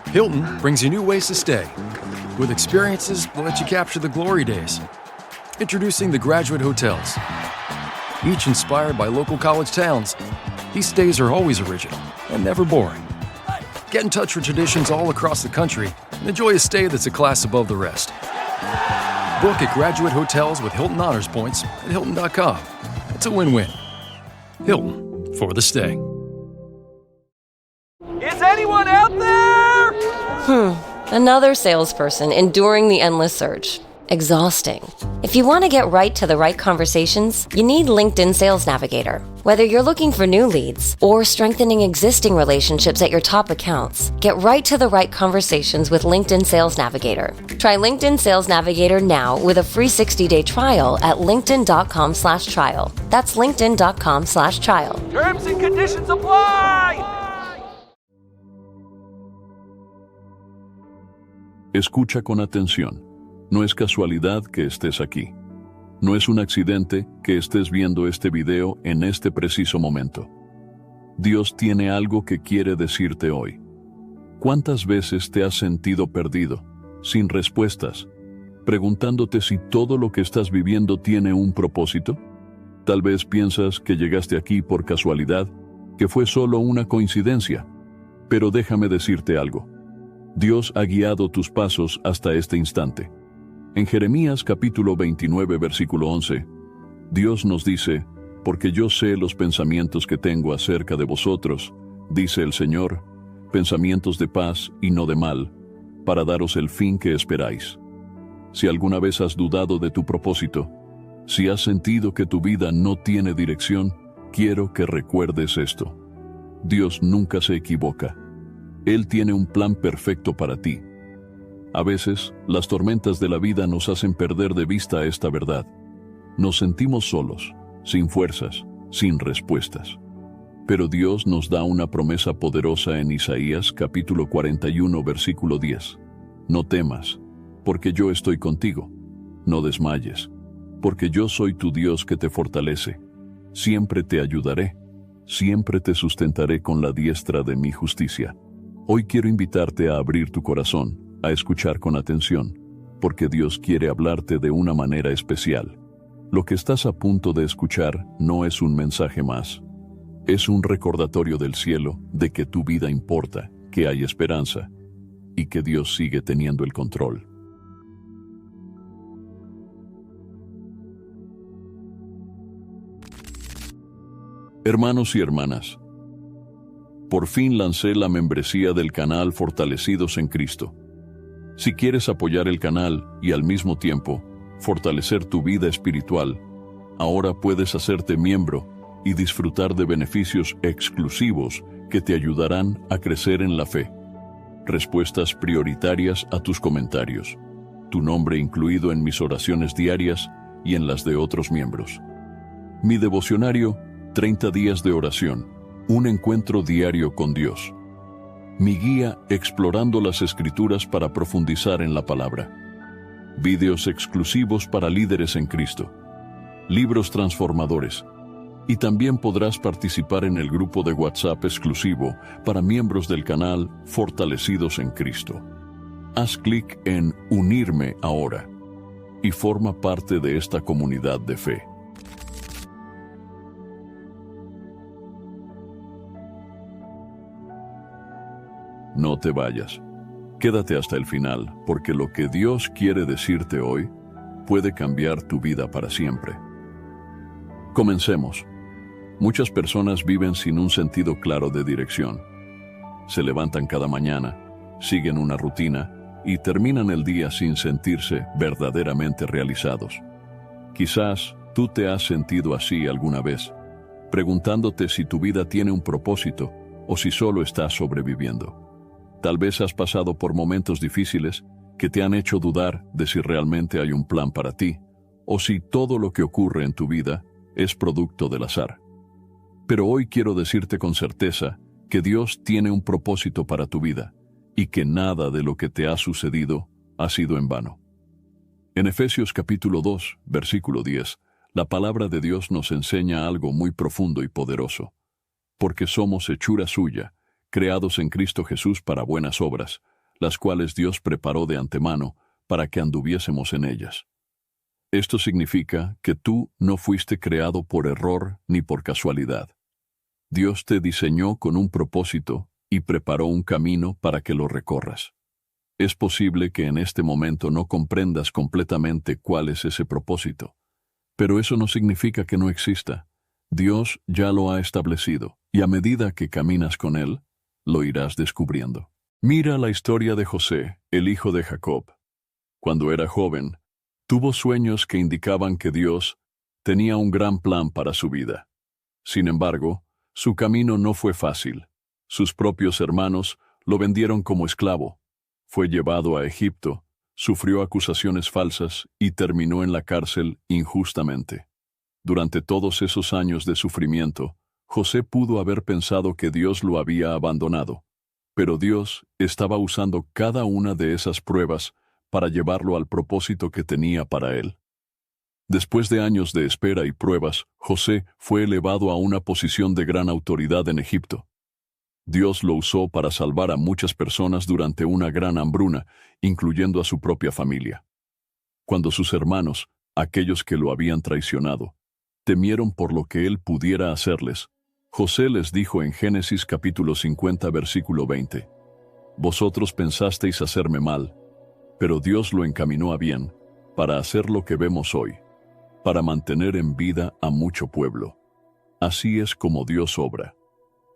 Hilton brings you new ways to stay, with experiences that let you capture the glory days. Introducing the Graduate Hotels. Each inspired by local college towns, these stays are always original and never boring. Get in touch with traditions all across the country and enjoy a stay that's a class above the rest. Book at Graduate Hotels with Hilton Honors Points at Hilton.com. It's a win-win. Hilton, for the stay. Is anyone out there? Another salesperson enduring the endless search. Exhausting. If you want to get right to the right conversations, you need LinkedIn Sales Navigator. Whether you're looking for new leads or strengthening existing relationships at your top accounts, get right to the right conversations with LinkedIn Sales Navigator. Try LinkedIn Sales Navigator now with a free 60-day trial at linkedin.com/trial. That's linkedin.com/trial. Terms and conditions apply! Escucha con atención. No es casualidad que estés aquí. No es un accidente que estés viendo este video en este preciso momento. Dios tiene algo que quiere decirte hoy. ¿Cuántas veces te has sentido perdido, sin respuestas, preguntándote si todo lo que estás viviendo tiene un propósito? Tal vez piensas que llegaste aquí por casualidad, que fue solo una coincidencia. Pero déjame decirte algo. Dios ha guiado tus pasos hasta este instante. En Jeremías capítulo 29, versículo 11, Dios nos dice, porque yo sé los pensamientos que tengo acerca de vosotros, dice el Señor, pensamientos de paz y no de mal, para daros el fin que esperáis. Si alguna vez has dudado de tu propósito, si has sentido que tu vida no tiene dirección, quiero que recuerdes esto. Dios nunca se equivoca. Él tiene un plan perfecto para ti. A veces, las tormentas de la vida nos hacen perder de vista esta verdad. Nos sentimos solos, sin fuerzas, sin respuestas. Pero Dios nos da una promesa poderosa en Isaías capítulo 41, versículo 10. No temas, porque yo estoy contigo. No desmayes, porque yo soy tu Dios que te fortalece. Siempre te ayudaré, siempre te sustentaré con la diestra de mi justicia. Hoy quiero invitarte a abrir tu corazón, a escuchar con atención, porque Dios quiere hablarte de una manera especial. Lo que estás a punto de escuchar no es un mensaje más. Es un recordatorio del cielo de que tu vida importa, que hay esperanza y que Dios sigue teniendo el control. Hermanos y hermanas, por fin lancé la membresía del canal Fortalecidos en Cristo. Si quieres apoyar el canal y al mismo tiempo fortalecer tu vida espiritual, ahora puedes hacerte miembro y disfrutar de beneficios exclusivos que te ayudarán a crecer en la fe. Respuestas prioritarias a tus comentarios, tu nombre incluido en mis oraciones diarias y en las de otros miembros. Mi devocionario, 30 días de oración, un encuentro diario con Dios. Mi guía explorando las Escrituras para profundizar en la palabra. Videos exclusivos para líderes en Cristo. Libros transformadores. Y también podrás participar en el grupo de WhatsApp exclusivo para miembros del canal Fortalecidos en Cristo. Haz clic en Unirme ahora y forma parte de esta comunidad de fe. No te vayas. Quédate hasta el final, porque lo que Dios quiere decirte hoy puede cambiar tu vida para siempre. Comencemos. Muchas personas viven sin un sentido claro de dirección. Se levantan cada mañana, siguen una rutina y terminan el día sin sentirse verdaderamente realizados. Quizás tú te has sentido así alguna vez, preguntándote si tu vida tiene un propósito o si solo estás sobreviviendo. Tal vez has pasado por momentos difíciles que te han hecho dudar de si realmente hay un plan para ti, o si todo lo que ocurre en tu vida es producto del azar. Pero hoy quiero decirte con certeza que Dios tiene un propósito para tu vida, y que nada de lo que te ha sucedido ha sido en vano. En Efesios capítulo 2, versículo 10, la palabra de Dios nos enseña algo muy profundo y poderoso. Porque somos hechura suya, creados en Cristo Jesús para buenas obras, las cuales Dios preparó de antemano para que anduviésemos en ellas. Esto significa que tú no fuiste creado por error ni por casualidad. Dios te diseñó con un propósito y preparó un camino para que lo recorras. Es posible que en este momento no comprendas completamente cuál es ese propósito, pero eso no significa que no exista. Dios ya lo ha establecido, y a medida que caminas con Él, lo irás descubriendo. Mira la historia de José, el hijo de Jacob. Cuando era joven, tuvo sueños que indicaban que Dios tenía un gran plan para su vida. Sin embargo, su camino no fue fácil. Sus propios hermanos lo vendieron como esclavo. Fue llevado a Egipto, sufrió acusaciones falsas y terminó en la cárcel injustamente. Durante todos esos años de sufrimiento, José pudo haber pensado que Dios lo había abandonado, pero Dios estaba usando cada una de esas pruebas para llevarlo al propósito que tenía para él. Después de años de espera y pruebas, José fue elevado a una posición de gran autoridad en Egipto. Dios lo usó para salvar a muchas personas durante una gran hambruna, incluyendo a su propia familia. Cuando sus hermanos, aquellos que lo habían traicionado, temieron por lo que él pudiera hacerles, José les dijo en Génesis capítulo 50 versículo 20, «Vosotros pensasteis hacerme mal, pero Dios lo encaminó a bien, para hacer lo que vemos hoy, para mantener en vida a mucho pueblo. Así es como Dios obra.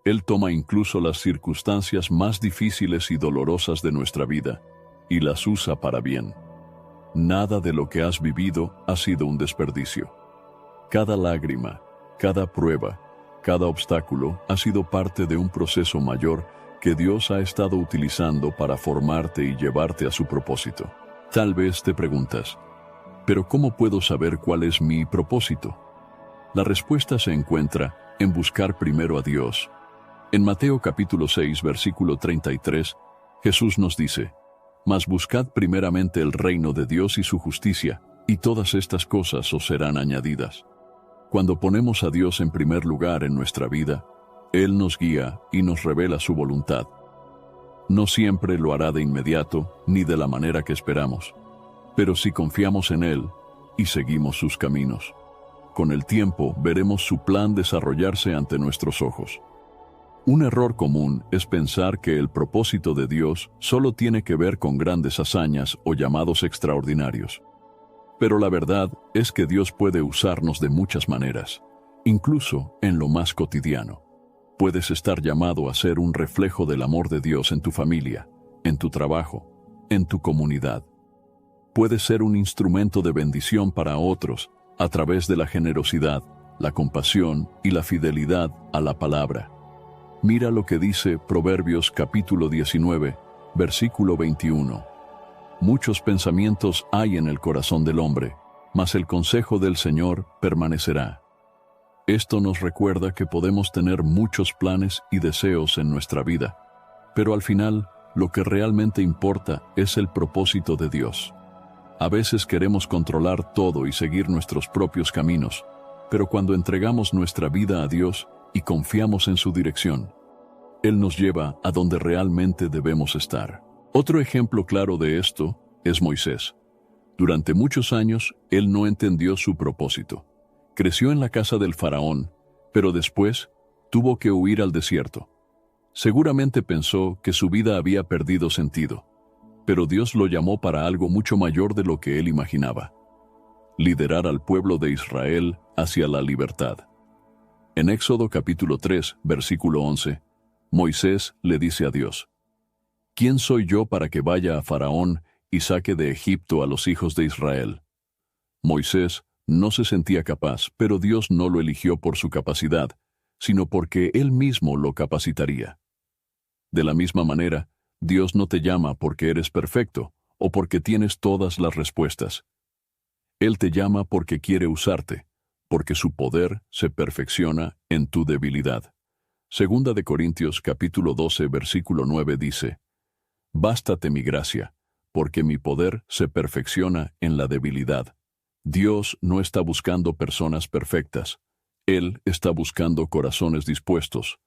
Él toma incluso las circunstancias más difíciles y dolorosas de nuestra vida, y las usa para bien. Nada de lo que has vivido ha sido un desperdicio. Cada lágrima, cada prueba, cada obstáculo ha sido parte de un proceso mayor que Dios ha estado utilizando para formarte y llevarte a su propósito. Tal vez te preguntas, ¿pero cómo puedo saber cuál es mi propósito? La respuesta se encuentra en buscar primero a Dios. En Mateo capítulo 6, versículo 33, Jesús nos dice, «Mas buscad primeramente el reino de Dios y su justicia, y todas estas cosas os serán añadidas». Cuando ponemos a Dios en primer lugar en nuestra vida, Él nos guía y nos revela su voluntad. No siempre lo hará de inmediato, ni de la manera que esperamos, pero si confiamos en Él y seguimos sus caminos, con el tiempo veremos su plan desarrollarse ante nuestros ojos. Un error común es pensar que el propósito de Dios solo tiene que ver con grandes hazañas o llamados extraordinarios. Pero la verdad es que Dios puede usarnos de muchas maneras, incluso en lo más cotidiano. Puedes estar llamado a ser un reflejo del amor de Dios en tu familia, en tu trabajo, en tu comunidad. Puedes ser un instrumento de bendición para otros a través de la generosidad, la compasión y la fidelidad a la palabra. Mira lo que dice Proverbios capítulo 19, versículo 21. Muchos pensamientos hay en el corazón del hombre, mas el consejo del Señor permanecerá. Esto nos recuerda que podemos tener muchos planes y deseos en nuestra vida, pero al final, lo que realmente importa es el propósito de Dios. A veces queremos controlar todo y seguir nuestros propios caminos, pero cuando entregamos nuestra vida a Dios y confiamos en su dirección, Él nos lleva a donde realmente debemos estar. Otro ejemplo claro de esto es Moisés. Durante muchos años, él no entendió su propósito. Creció en la casa del faraón, pero después tuvo que huir al desierto. Seguramente pensó que su vida había perdido sentido, pero Dios lo llamó para algo mucho mayor de lo que él imaginaba: liderar al pueblo de Israel hacia la libertad. En Éxodo capítulo 3, versículo 11, Moisés le dice a Dios: ¿Quién soy yo para que vaya a Faraón y saque de Egipto a los hijos de Israel? Moisés no se sentía capaz, pero Dios no lo eligió por su capacidad, sino porque Él mismo lo capacitaría. De la misma manera, Dios no te llama porque eres perfecto o porque tienes todas las respuestas. Él te llama porque quiere usarte, porque su poder se perfecciona en tu debilidad. Segunda de Corintios capítulo 12 versículo 9 dice: «Bástate mi gracia, porque mi poder se perfecciona en la debilidad». Dios no está buscando personas perfectas. Él está buscando corazones dispuestos.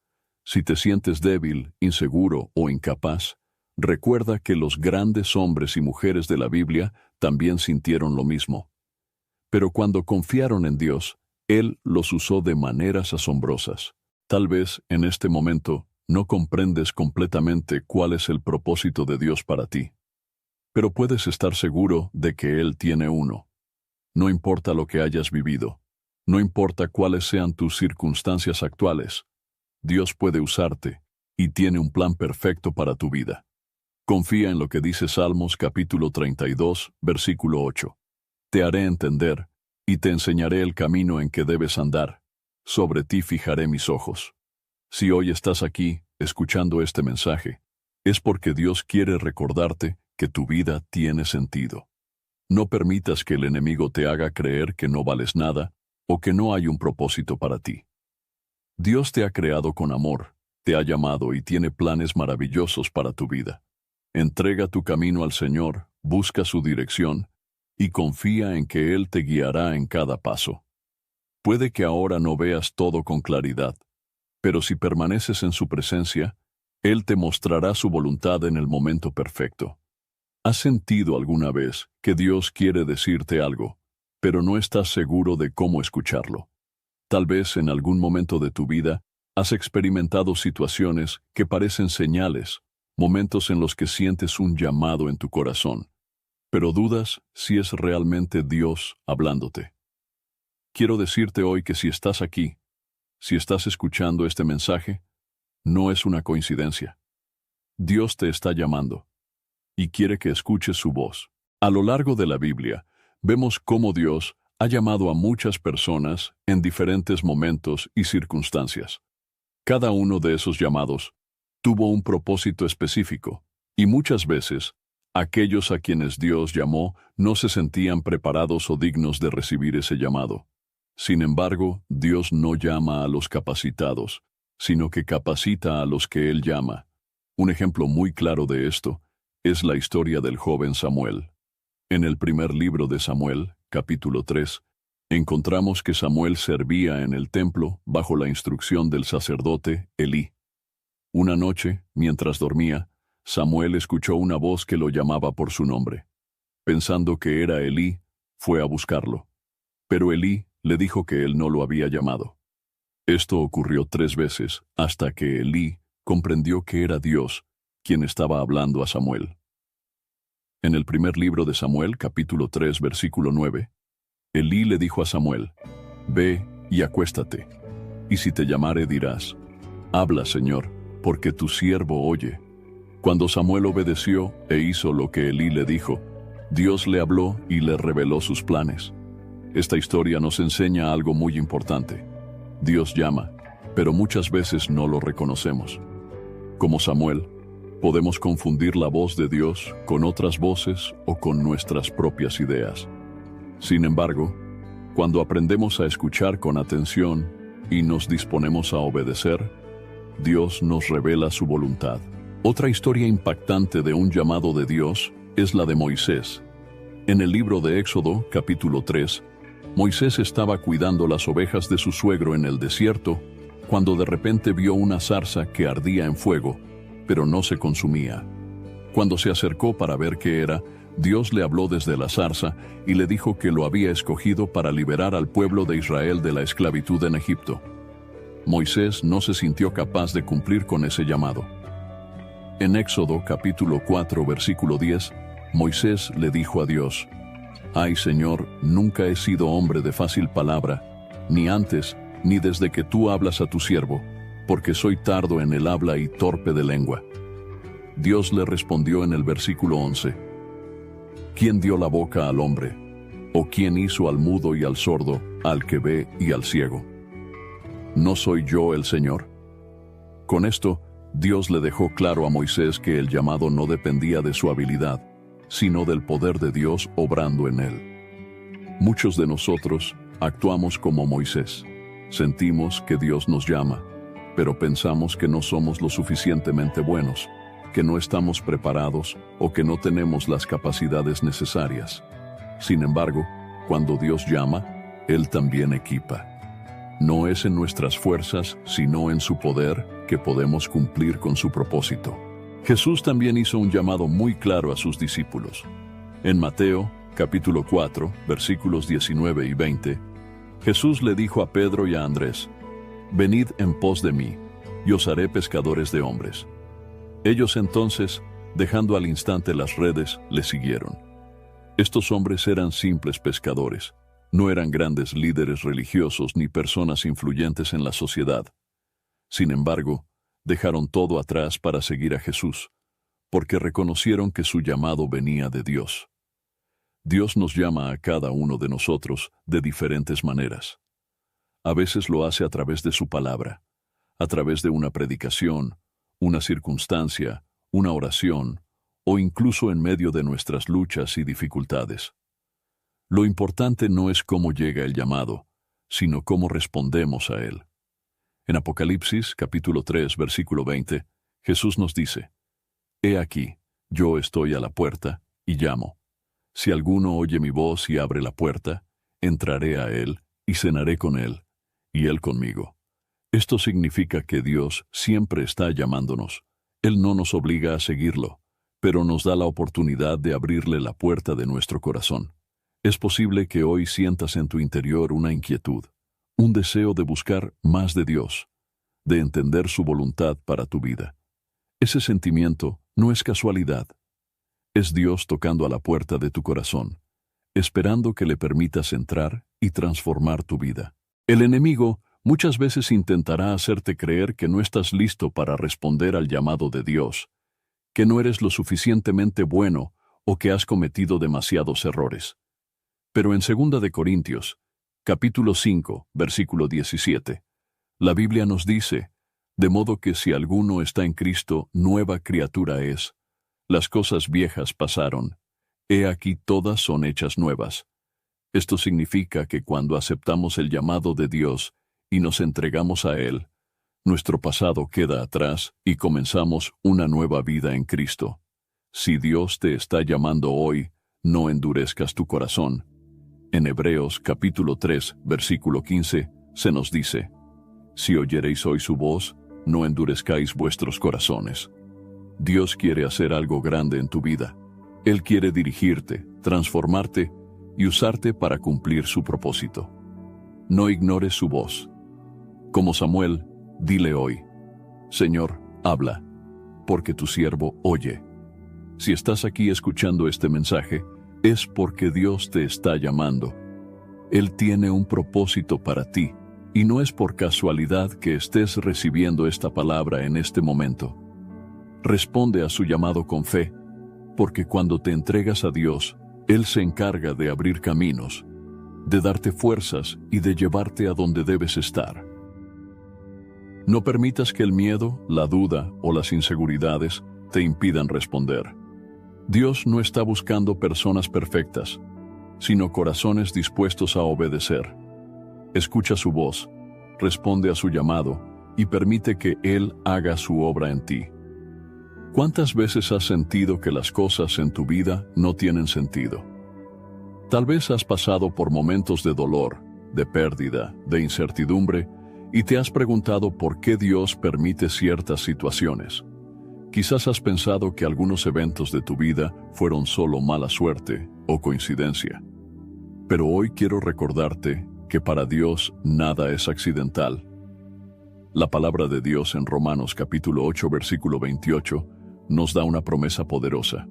Si te sientes débil, inseguro o incapaz, recuerda que los grandes hombres y mujeres de la Biblia también sintieron lo mismo. Pero cuando confiaron en Dios, Él los usó de maneras asombrosas. Tal vez, en este momento, no comprendes completamente cuál es el propósito de Dios para ti. Pero puedes estar seguro de que Él tiene uno. No importa lo que hayas vivido, no importa cuáles sean tus circunstancias actuales, Dios puede usarte y tiene un plan perfecto para tu vida. Confía en lo que dice Salmos capítulo 32, versículo 8. Te haré entender y te enseñaré el camino en que debes andar. Sobre ti fijaré mis ojos. Si hoy estás aquí, escuchando este mensaje, es porque Dios quiere recordarte que tu vida tiene sentido. No permitas que el enemigo te haga creer que no vales nada o que no hay un propósito para ti. Dios te ha creado con amor, te ha llamado y tiene planes maravillosos para tu vida. Entrega tu camino al Señor, busca su dirección y confía en que Él te guiará en cada paso. Puede que ahora no veas todo con claridad, pero si permaneces en su presencia, Él te mostrará su voluntad en el momento perfecto. ¿Has sentido alguna vez que Dios quiere decirte algo, pero no estás seguro de cómo escucharlo? Tal vez en algún momento de tu vida has experimentado situaciones que parecen señales, momentos en los que sientes un llamado en tu corazón, pero dudas si es realmente Dios hablándote. Quiero decirte hoy que si estás aquí, si estás escuchando este mensaje, no es una coincidencia. Dios te está llamando y quiere que escuches su voz. A lo largo de la Biblia, vemos cómo Dios ha llamado a muchas personas en diferentes momentos y circunstancias. Cada uno de esos llamados tuvo un propósito específico, y muchas veces, aquellos a quienes Dios llamó no se sentían preparados o dignos de recibir ese llamado. Sin embargo, Dios no llama a los capacitados, sino que capacita a los que Él llama. Un ejemplo muy claro de esto es la historia del joven Samuel. En el primer libro de Samuel, capítulo 3, encontramos que Samuel servía en el templo bajo la instrucción del sacerdote Elí. Una noche, mientras dormía, Samuel escuchó una voz que lo llamaba por su nombre. Pensando que era Elí, fue a buscarlo. Pero Elí le dijo que él no lo había llamado. Esto ocurrió 3 veces, hasta que Elí comprendió que era Dios quien estaba hablando a Samuel. En el primer libro de Samuel, capítulo 3, versículo 9, Elí le dijo a Samuel: «Ve y acuéstate, y si te llamare dirás: habla, Señor, porque tu siervo oye». Cuando Samuel obedeció e hizo lo que Elí le dijo, Dios le habló y le reveló sus planes. Esta historia nos enseña algo muy importante. Dios llama, pero muchas veces no lo reconocemos. Como Samuel, podemos confundir la voz de Dios con otras voces o con nuestras propias ideas. Sin embargo, cuando aprendemos a escuchar con atención y nos disponemos a obedecer, Dios nos revela su voluntad. Otra historia impactante de un llamado de Dios es la de Moisés. En el libro de Éxodo, capítulo 3, Moisés estaba cuidando las ovejas de su suegro en el desierto, cuando de repente vio una zarza que ardía en fuego, pero no se consumía. Cuando se acercó para ver qué era, Dios le habló desde la zarza y le dijo que lo había escogido para liberar al pueblo de Israel de la esclavitud en Egipto. Moisés no se sintió capaz de cumplir con ese llamado. En Éxodo capítulo 4, versículo 10, Moisés le dijo a Dios: «Ay, Señor, nunca he sido hombre de fácil palabra, ni antes, ni desde que tú hablas a tu siervo, porque soy tardo en el habla y torpe de lengua». Dios le respondió en el versículo 11: «¿Quién dio la boca al hombre? ¿O quién hizo al mudo y al sordo, al que ve y al ciego? ¿No soy yo el Señor?». Con esto, Dios le dejó claro a Moisés que el llamado no dependía de su habilidad, sino del poder de Dios obrando en él. Muchos de nosotros actuamos como Moisés. Sentimos que Dios nos llama, pero pensamos que no somos lo suficientemente buenos, que no estamos preparados o que no tenemos las capacidades necesarias. Sin embargo, cuando Dios llama, Él también equipa. No es en nuestras fuerzas, sino en su poder, que podemos cumplir con su propósito. Jesús también hizo un llamado muy claro a sus discípulos. En Mateo, capítulo 4, versículos 19 y 20, Jesús le dijo a Pedro y a Andrés: «Venid en pos de mí, y os haré pescadores de hombres». Ellos entonces, dejando al instante las redes, le siguieron. Estos hombres eran simples pescadores, no eran grandes líderes religiosos ni personas influyentes en la sociedad. Sin embargo, dejaron todo atrás para seguir a Jesús, porque reconocieron que su llamado venía de Dios. Dios nos llama a cada uno de nosotros de diferentes maneras. A veces lo hace a través de su palabra, a través de una predicación, una circunstancia, una oración, o incluso en medio de nuestras luchas y dificultades. Lo importante no es cómo llega el llamado, sino cómo respondemos a él. En Apocalipsis, capítulo 3, versículo 20, Jesús nos dice: «He aquí, yo estoy a la puerta y llamo. Si alguno oye mi voz y abre la puerta, entraré a él y cenaré con él, y él conmigo». Esto significa que Dios siempre está llamándonos. Él no nos obliga a seguirlo, pero nos da la oportunidad de abrirle la puerta de nuestro corazón. Es posible que hoy sientas en tu interior una inquietud, un deseo de buscar más de Dios, de entender su voluntad para tu vida. Ese sentimiento no es casualidad. Es Dios tocando a la puerta de tu corazón, esperando que le permitas entrar y transformar tu vida. El enemigo muchas veces intentará hacerte creer que no estás listo para responder al llamado de Dios, que no eres lo suficientemente bueno o que has cometido demasiados errores. Pero en 2 de Corintios, capítulo 5, versículo 17, la Biblia nos dice: «De modo que si alguno está en Cristo, nueva criatura es. Las cosas viejas pasaron. He aquí todas son hechas nuevas». Esto significa que cuando aceptamos el llamado de Dios y nos entregamos a Él, nuestro pasado queda atrás y comenzamos una nueva vida en Cristo. Si Dios te está llamando hoy, no endurezcas tu corazón. En Hebreos capítulo 3, versículo 15, se nos dice: «Si oyereis hoy su voz, no endurezcáis vuestros corazones». Dios quiere hacer algo grande en tu vida. Él quiere dirigirte, transformarte y usarte para cumplir su propósito. No ignores su voz. Como Samuel, dile hoy: «Señor, habla, porque tu siervo oye». Si estás aquí escuchando este mensaje, es porque Dios te está llamando. Él tiene un propósito para ti, y no es por casualidad que estés recibiendo esta palabra en este momento. Responde a su llamado con fe, porque cuando te entregas a Dios, Él se encarga de abrir caminos, de darte fuerzas y de llevarte a donde debes estar. No permitas que el miedo, la duda o las inseguridades te impidan responder. Dios no está buscando personas perfectas, sino corazones dispuestos a obedecer. Escucha su voz, responde a su llamado y permite que Él haga su obra en ti. ¿Cuántas veces has sentido que las cosas en tu vida no tienen sentido? Tal vez has pasado por momentos de dolor, de pérdida, de incertidumbre, y te has preguntado por qué Dios permite ciertas situaciones. Quizás has pensado que algunos eventos de tu vida fueron solo mala suerte o coincidencia. Pero hoy quiero recordarte que para Dios nada es accidental. La palabra de Dios en Romanos capítulo 8, versículo 28, nos da una promesa poderosa.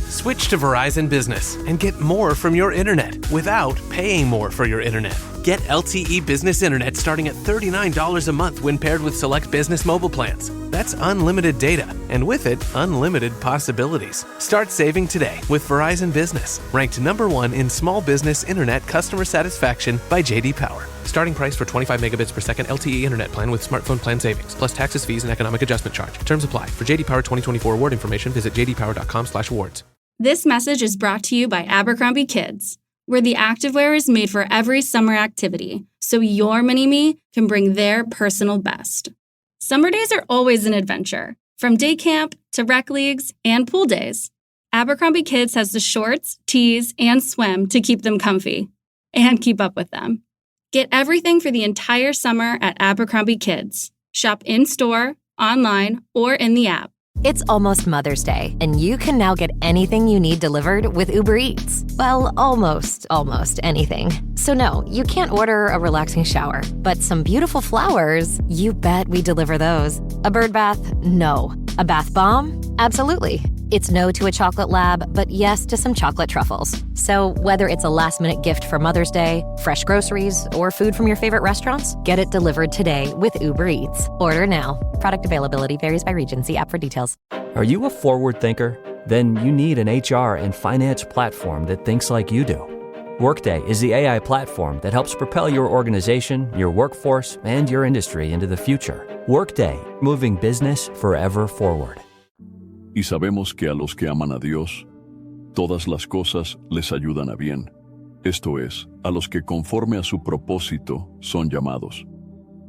Switch to Verizon Business and get more from your internet without paying more for your internet. Get LTE Business Internet starting at $39 a month when paired with select business mobile plans. That's unlimited data, and with it, unlimited possibilities. Start saving today with Verizon Business, ranked #1 in small business internet customer satisfaction by J.D. Power. Starting price for 25 megabits per second LTE internet plan with smartphone plan savings, plus taxes, fees, and economic adjustment charge. Terms apply. For J.D. Power 2024 award information, visit jdpower.com/awards. This message is brought to you by Abercrombie Kids, where the activewear is made for every summer activity, so your mini-me can bring their personal best. Summer days are always an adventure, from day camp to rec leagues and pool days. Abercrombie Kids has the shorts, tees, and swim to keep them comfy and keep up with them. Get everything for the entire summer at Abercrombie Kids. Shop in-store, online, or in the app. It's almost Mother's Day, and you can now get anything you need delivered with Uber Eats. Well, almost anything. So no, you can't order a relaxing shower, but some beautiful flowers, you bet we deliver those. A bird bath? No. A bath bomb? Absolutely. It's no to a chocolate lab, but yes to some chocolate truffles. So whether it's a last-minute gift for Mother's Day, fresh groceries, or food from your favorite restaurants, get it delivered today with Uber Eats. Order now. Product availability varies by region. See app for details. Are you a forward thinker? Then you need an HR and finance platform that thinks like you do. Workday is the AI platform that helps propel your organization, your workforce, and your industry into the future. Workday, moving business forever forward. Y sabemos que a los que aman a Dios, todas las cosas les ayudan a bien. Esto es, a los que conforme a su propósito son llamados.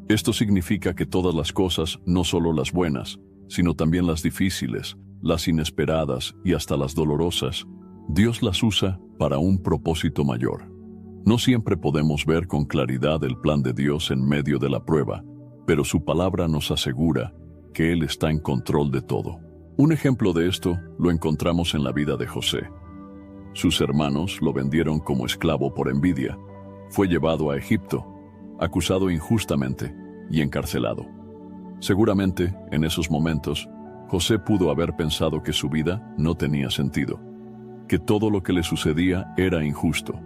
Esto significa que todas las cosas, no solo las buenas, sino también las difíciles, las inesperadas y hasta las dolorosas, Dios las usa para un propósito mayor. No siempre podemos ver con claridad el plan de Dios en medio de la prueba, pero su palabra nos asegura que Él está en control de todo. Un ejemplo de esto lo encontramos en la vida de José. Sus hermanos lo vendieron como esclavo por envidia. Fue llevado a Egipto, acusado injustamente y encarcelado. Seguramente, en esos momentos, José pudo haber pensado que su vida no tenía sentido, que todo lo que le sucedía era injusto,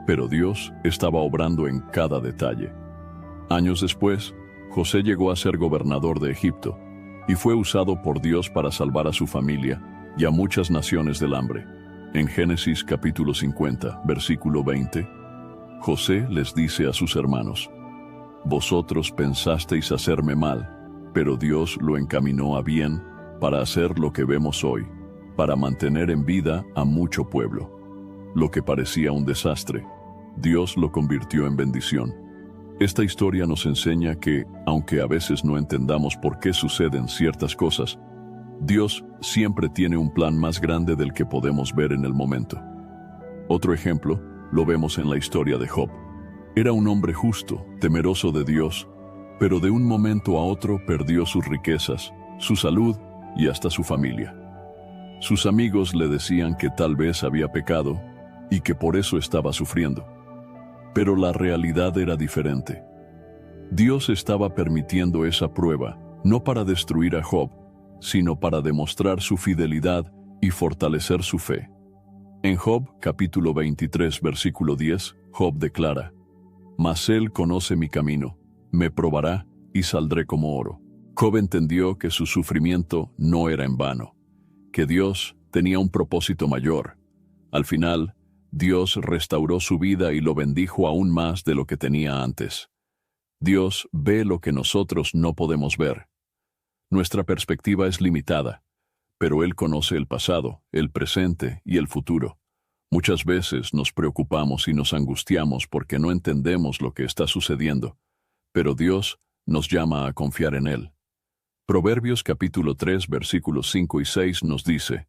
pero Dios estaba obrando en cada detalle. Años después, José llegó a ser gobernador de Egipto, y fue usado por Dios para salvar a su familia y a muchas naciones del hambre. En Génesis capítulo 50, versículo 20, José les dice a sus hermanos: «Vosotros pensasteis hacerme mal, pero Dios lo encaminó a bien para hacer lo que vemos hoy, para mantener en vida a mucho pueblo. Lo que parecía un desastre, Dios lo convirtió en bendición». Esta historia nos enseña que, aunque a veces no entendamos por qué suceden ciertas cosas, Dios siempre tiene un plan más grande del que podemos ver en el momento. Otro ejemplo lo vemos en la historia de Job. Era un hombre justo, temeroso de Dios, pero de un momento a otro perdió sus riquezas, su salud y hasta su familia. Sus amigos le decían que tal vez había pecado y que por eso estaba sufriendo. Pero la realidad era diferente. Dios estaba permitiendo esa prueba, no para destruir a Job, sino para demostrar su fidelidad y fortalecer su fe. En Job, capítulo 23, versículo 10, Job declara: «Mas Él conoce mi camino, me probará y saldré como oro». Job entendió que su sufrimiento no era en vano, que Dios tenía un propósito mayor. Al final, Dios restauró su vida y lo bendijo aún más de lo que tenía antes. Dios ve lo que nosotros no podemos ver. Nuestra perspectiva es limitada, pero Él conoce el pasado, el presente y el futuro. Muchas veces nos preocupamos y nos angustiamos porque no entendemos lo que está sucediendo, pero Dios nos llama a confiar en Él. Proverbios capítulo 3, versículos 5 y 6 nos dice: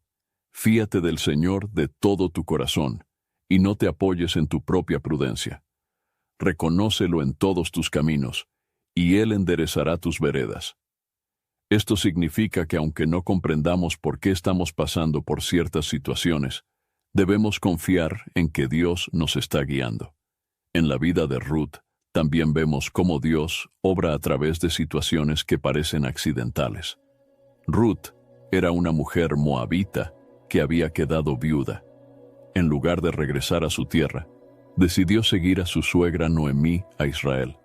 «Fíate del Señor de todo tu corazón, y no te apoyes en tu propia prudencia. Reconócelo en todos tus caminos, y Él enderezará tus veredas». Esto significa que aunque no comprendamos por qué estamos pasando por ciertas situaciones, debemos confiar en que Dios nos está guiando. En la vida de Ruth, también vemos cómo Dios obra a través de situaciones que parecen accidentales. Ruth era una mujer moabita que había quedado viuda. En lugar de regresar a su tierra, decidió seguir a su suegra Noemí a Israel,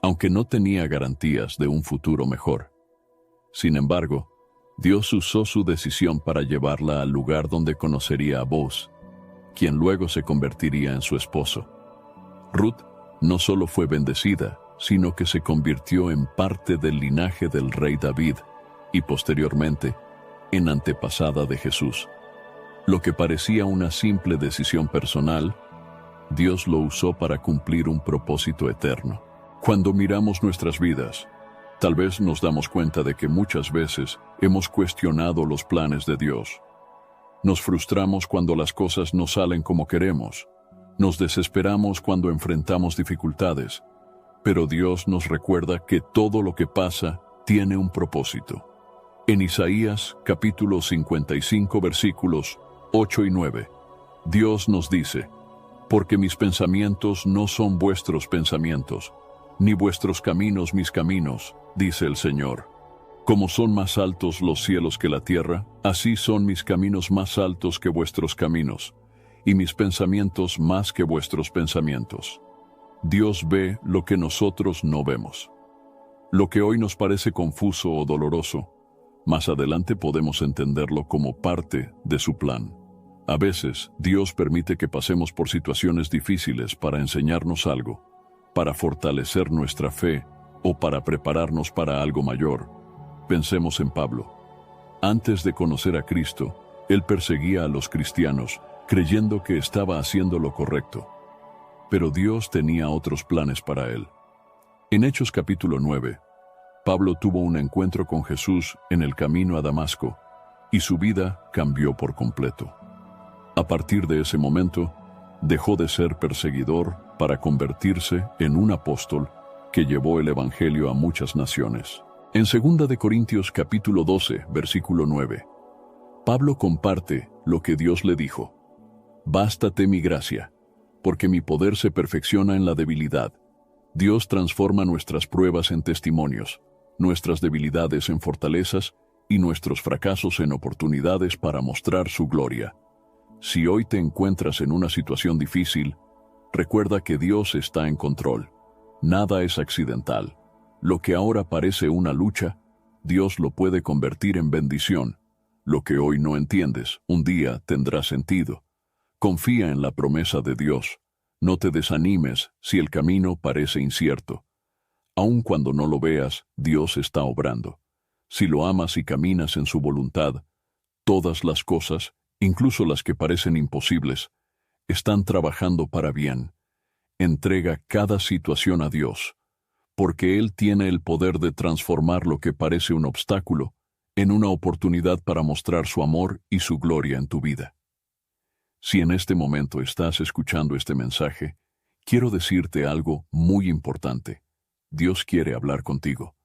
aunque no tenía garantías de un futuro mejor. Sin embargo, Dios usó su decisión para llevarla al lugar donde conocería a Boaz, quien luego se convertiría en su esposo. Ruth no solo fue bendecida, sino que se convirtió en parte del linaje del rey David y posteriormente en antepasada de Jesús. Lo que parecía una simple decisión personal, Dios lo usó para cumplir un propósito eterno. Cuando miramos nuestras vidas, tal vez nos damos cuenta de que muchas veces hemos cuestionado los planes de Dios. Nos frustramos cuando las cosas no salen como queremos. Nos desesperamos cuando enfrentamos dificultades. Pero Dios nos recuerda que todo lo que pasa tiene un propósito. En Isaías, capítulo 55, versículos 8 y 9, Dios nos dice: porque mis pensamientos no son vuestros pensamientos, ni vuestros caminos mis caminos, dice el Señor. Como son más altos los cielos que la tierra, así son mis caminos más altos que vuestros caminos, y mis pensamientos más que vuestros pensamientos. Dios ve lo que nosotros no vemos. Lo que hoy nos parece confuso o doloroso, más adelante podemos entenderlo como parte de su plan. A veces, Dios permite que pasemos por situaciones difíciles para enseñarnos algo, para fortalecer nuestra fe o para prepararnos para algo mayor. Pensemos en Pablo. Antes de conocer a Cristo, él perseguía a los cristianos, creyendo que estaba haciendo lo correcto. Pero Dios tenía otros planes para él. En Hechos capítulo 9, Pablo tuvo un encuentro con Jesús en el camino a Damasco, y su vida cambió por completo. A partir de ese momento, dejó de ser perseguidor para convertirse en un apóstol que llevó el evangelio a muchas naciones. En 2 de Corintios capítulo 12, versículo 9, Pablo comparte lo que Dios le dijo: «Bástate mi gracia, porque mi poder se perfecciona en la debilidad». Dios transforma nuestras pruebas en testimonios, nuestras debilidades en fortalezas y nuestros fracasos en oportunidades para mostrar su gloria. Si hoy te encuentras en una situación difícil, recuerda que Dios está en control. Nada es accidental. Lo que ahora parece una lucha, Dios lo puede convertir en bendición. Lo que hoy no entiendes, un día tendrá sentido. Confía en la promesa de Dios. No te desanimes si el camino parece incierto. Aun cuando no lo veas, Dios está obrando. Si lo amas y caminas en su voluntad, todas las cosas, incluso las que parecen imposibles, están trabajando para bien. Entrega cada situación a Dios, porque Él tiene el poder de transformar lo que parece un obstáculo en una oportunidad para mostrar su amor y su gloria en tu vida. Si en este momento estás escuchando este mensaje, quiero decirte algo muy importante. Dios quiere hablar contigo.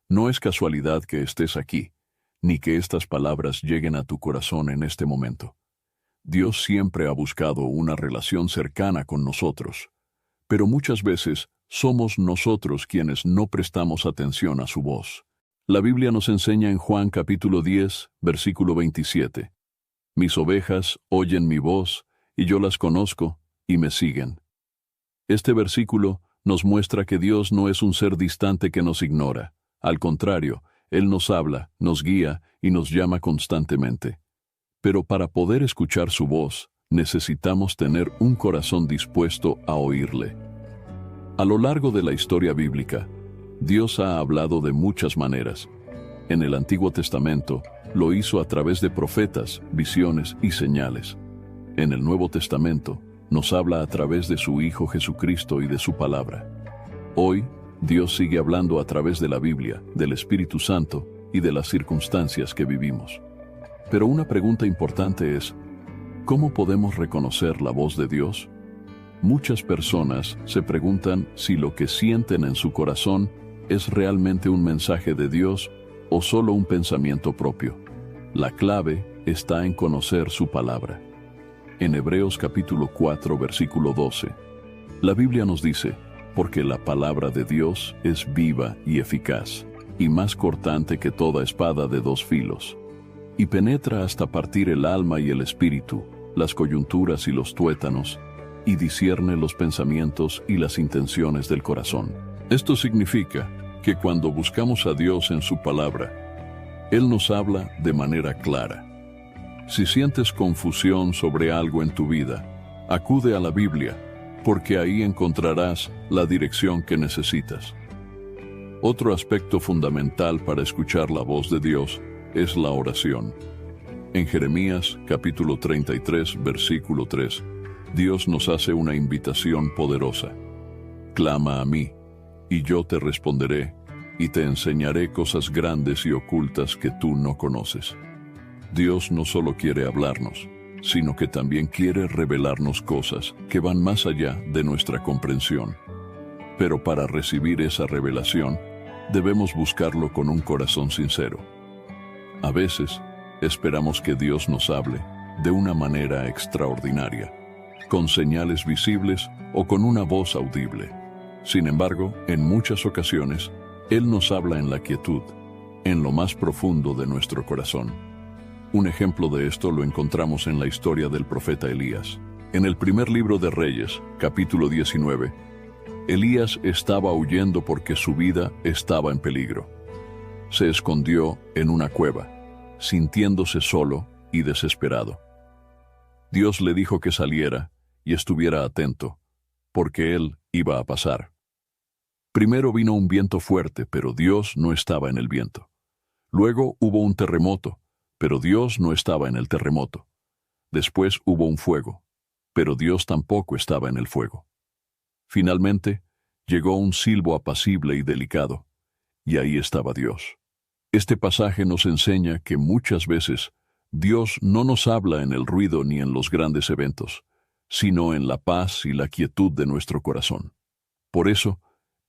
No es casualidad que estés aquí, ni que estas palabras lleguen a tu corazón en este momento. Dios siempre ha buscado una relación cercana con nosotros, pero muchas veces somos nosotros quienes no prestamos atención a su voz. La Biblia nos enseña en Juan capítulo 10, versículo 27. Mis ovejas oyen mi voz, y yo las conozco, y me siguen. Este versículo nos muestra que Dios no es un ser distante que nos ignora. Al contrario, Él nos habla, nos guía y nos llama constantemente. Pero para poder escuchar su voz, necesitamos tener un corazón dispuesto a oírle. A lo largo de la historia bíblica, Dios ha hablado de muchas maneras. En el Antiguo Testamento, lo hizo a través de profetas, visiones y señales. En el Nuevo Testamento, nos habla a través de su Hijo Jesucristo y de su palabra. Hoy, Dios sigue hablando a través de la Biblia, del Espíritu Santo y de las circunstancias que vivimos. Pero una pregunta importante es, ¿cómo podemos reconocer la voz de Dios? Muchas personas se preguntan si lo que sienten en su corazón es realmente un mensaje de Dios o solo un pensamiento propio. La clave está en conocer su palabra. En Hebreos capítulo 4, versículo 12, la Biblia nos dice: porque la palabra de Dios es viva y eficaz, y más cortante que toda espada de dos filos, y penetra hasta partir el alma y el espíritu, las coyunturas y los tuétanos, y discierne los pensamientos y las intenciones del corazón. Esto significa que cuando buscamos a Dios en su palabra, Él nos habla de manera clara. Si sientes confusión sobre algo en tu vida, acude a la Biblia, porque ahí encontrarás la dirección que necesitas. Otro aspecto fundamental para escuchar la voz de Dios es la oración. En Jeremías capítulo 33, versículo 3, Dios nos hace una invitación poderosa. Clama a mí, y yo te responderé, y te enseñaré cosas grandes y ocultas que tú no conoces. Dios no solo quiere hablarnos, sino que también quiere revelarnos cosas que van más allá de nuestra comprensión. Pero para recibir esa revelación, debemos buscarlo con un corazón sincero. A veces, esperamos que Dios nos hable de una manera extraordinaria, con señales visibles o con una voz audible. Sin embargo, en muchas ocasiones, Él nos habla en la quietud, en lo más profundo de nuestro corazón. Un ejemplo de esto lo encontramos en la historia del profeta Elías. En el primer libro de Reyes, capítulo 19, Elías estaba huyendo porque su vida estaba en peligro. Se escondió en una cueva, sintiéndose solo y desesperado. Dios le dijo que saliera y estuviera atento, porque él iba a pasar. Primero vino un viento fuerte, pero Dios no estaba en el viento. Luego hubo un terremoto, pero Dios no estaba en el terremoto. Después hubo un fuego, pero Dios tampoco estaba en el fuego. Finalmente, llegó un silbo apacible y delicado, y ahí estaba Dios. Este pasaje nos enseña que muchas veces Dios no nos habla en el ruido ni en los grandes eventos, sino en la paz y la quietud de nuestro corazón. Por eso,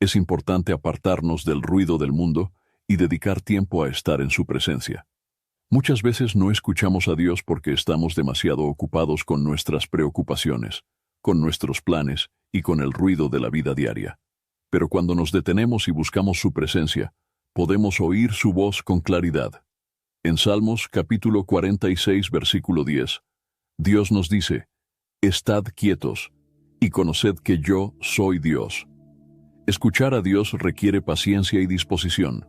es importante apartarnos del ruido del mundo y dedicar tiempo a estar en su presencia. Muchas veces no escuchamos a Dios porque estamos demasiado ocupados con nuestras preocupaciones, con nuestros planes y con el ruido de la vida diaria. Pero cuando nos detenemos y buscamos su presencia, podemos oír su voz con claridad. En Salmos capítulo 46, versículo 10, Dios nos dice: «Estad quietos y conoced que yo soy Dios». Escuchar a Dios requiere paciencia y disposición.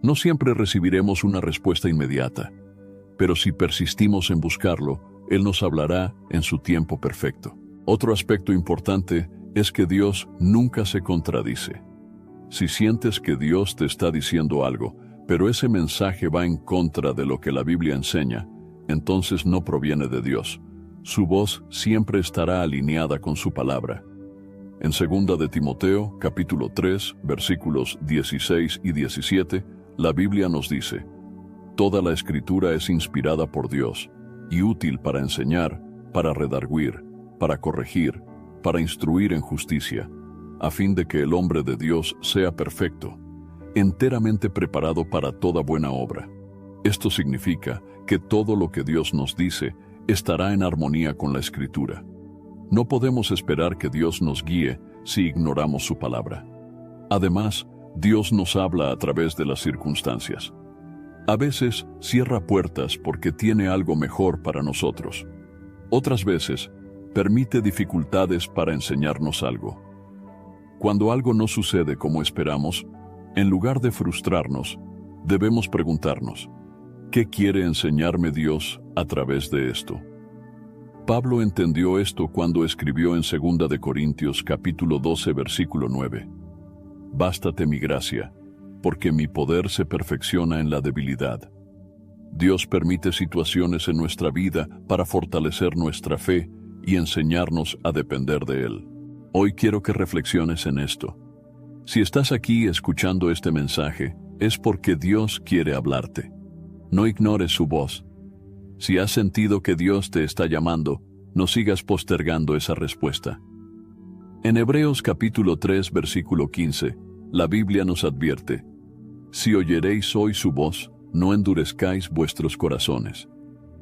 No siempre recibiremos una respuesta inmediata, pero si persistimos en buscarlo, Él nos hablará en su tiempo perfecto. Otro aspecto importante es que Dios nunca se contradice. Si sientes que Dios te está diciendo algo, pero ese mensaje va en contra de lo que la Biblia enseña, entonces no proviene de Dios. Su voz siempre estará alineada con su palabra. En 2 de Timoteo, capítulo 3, versículos 16 y 17, la Biblia nos dice: «Toda la Escritura es inspirada por Dios y útil para enseñar, para redarguir, para corregir, para instruir en justicia, a fin de que el hombre de Dios sea perfecto, enteramente preparado para toda buena obra». Esto significa que todo lo que Dios nos dice estará en armonía con la Escritura. No podemos esperar que Dios nos guíe si ignoramos su palabra. Además, Dios nos habla a través de las circunstancias. A veces cierra puertas porque tiene algo mejor para nosotros. Otras veces permite dificultades para enseñarnos algo. Cuando algo no sucede como esperamos, en lugar de frustrarnos, debemos preguntarnos: ¿qué quiere enseñarme Dios a través de esto? Pablo entendió esto cuando escribió en 2 de Corintios capítulo 12 versículo 9: «Bástate mi gracia, porque mi poder se perfecciona en la debilidad». Dios permite situaciones en nuestra vida para fortalecer nuestra fe y enseñarnos a depender de Él. Hoy quiero que reflexiones en esto. Si estás aquí escuchando este mensaje, es porque Dios quiere hablarte. No ignores su voz. Si has sentido que Dios te está llamando, no sigas postergando esa respuesta. En Hebreos capítulo 3, versículo 15, la Biblia nos advierte: «Si oyeréis hoy su voz, no endurezcáis vuestros corazones».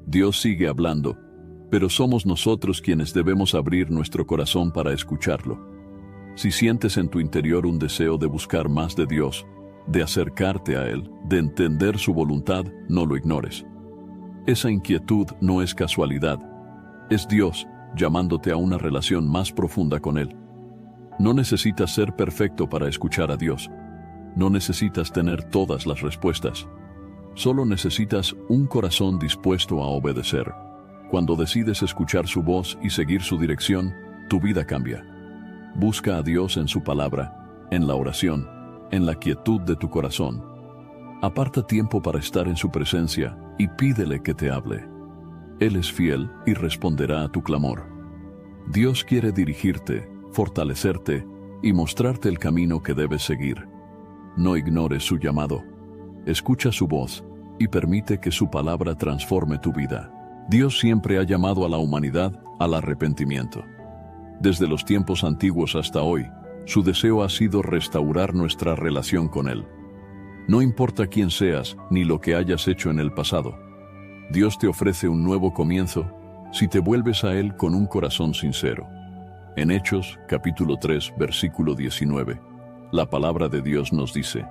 Dios sigue hablando, pero somos nosotros quienes debemos abrir nuestro corazón para escucharlo. Si sientes en tu interior un deseo de buscar más de Dios, de acercarte a Él, de entender su voluntad, no lo ignores. Esa inquietud no es casualidad. Es Dios llamándote a una relación más profunda con Él. No necesitas ser perfecto para escuchar a Dios. No necesitas tener todas las respuestas. Solo necesitas un corazón dispuesto a obedecer. Cuando decides escuchar su voz y seguir su dirección, tu vida cambia. Busca a Dios en su palabra, en la oración, en la quietud de tu corazón. Aparta tiempo para estar en su presencia y pídele que te hable. Él es fiel y responderá a tu clamor. Dios quiere dirigirte, fortalecerte y mostrarte el camino que debes seguir. No ignores su llamado. Escucha su voz y permite que su palabra transforme tu vida. Dios siempre ha llamado a la humanidad al arrepentimiento. Desde los tiempos antiguos hasta hoy, su deseo ha sido restaurar nuestra relación con Él. No importa quién seas ni lo que hayas hecho en el pasado. Dios te ofrece un nuevo comienzo si te vuelves a Él con un corazón sincero. En Hechos, capítulo 3, versículo 19, la palabra de Dios nos dice: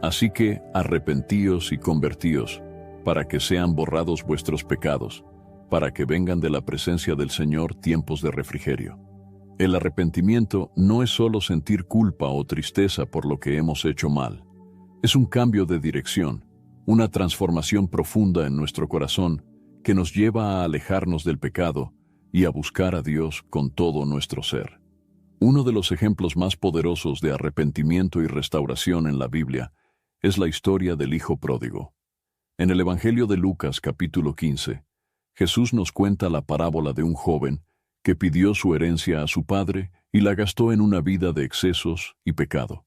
Así que arrepentíos y convertíos, para que sean borrados vuestros pecados, para que vengan de la presencia del Señor tiempos de refrigerio. El arrepentimiento no es solo sentir culpa o tristeza por lo que hemos hecho mal. Es un cambio de dirección, una transformación profunda en nuestro corazón que nos lleva a alejarnos del pecado y a buscar a Dios con todo nuestro ser. Uno de los ejemplos más poderosos de arrepentimiento y restauración en la Biblia es la historia del Hijo Pródigo. En el Evangelio de Lucas, capítulo 15, Jesús nos cuenta la parábola de un joven que pidió su herencia a su padre y la gastó en una vida de excesos y pecado.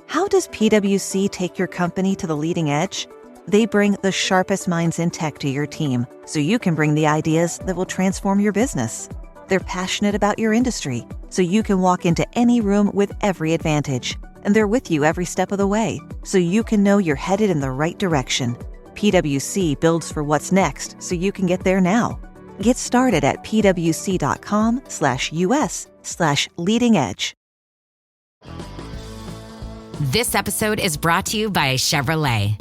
How does PwC take your company to the leading edge? They bring the sharpest minds in tech to your team, so you can bring the ideas that will transform your business. They're passionate about your industry, so you can walk into any room with every advantage. And they're with you every step of the way, so you can know you're headed in the right direction. PwC builds for what's next, so you can get there now. Get started at pwc.com/us/leading edge. This episode is brought to you by Chevrolet.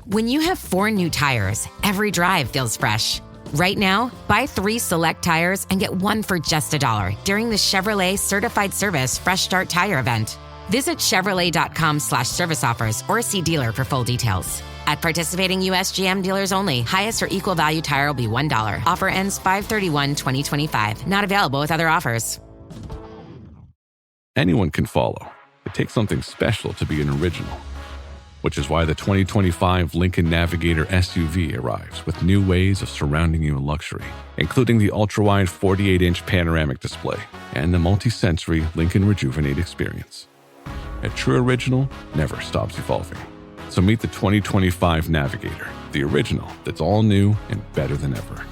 When you have 4 new tires, every drive feels fresh. Right now, buy 3 select tires and get 1 for just $1 during the Chevrolet Certified Service Fresh Start Tire event. Visit Chevrolet.com/service offers or see dealer for full details. At participating U.S. GM dealers only, highest or equal value tire will be $1. Offer ends 5/31/2025. Not available with other offers. Anyone can follow. It takes something special to be an original. Which is why the 2025 Lincoln Navigator SUV arrives with new ways of surrounding you in luxury, including the ultra-wide 48-inch panoramic display and the multi-sensory Lincoln Rejuvenate experience. A true original never stops evolving. So meet the 2025 Navigator, the original that's all new and better than ever.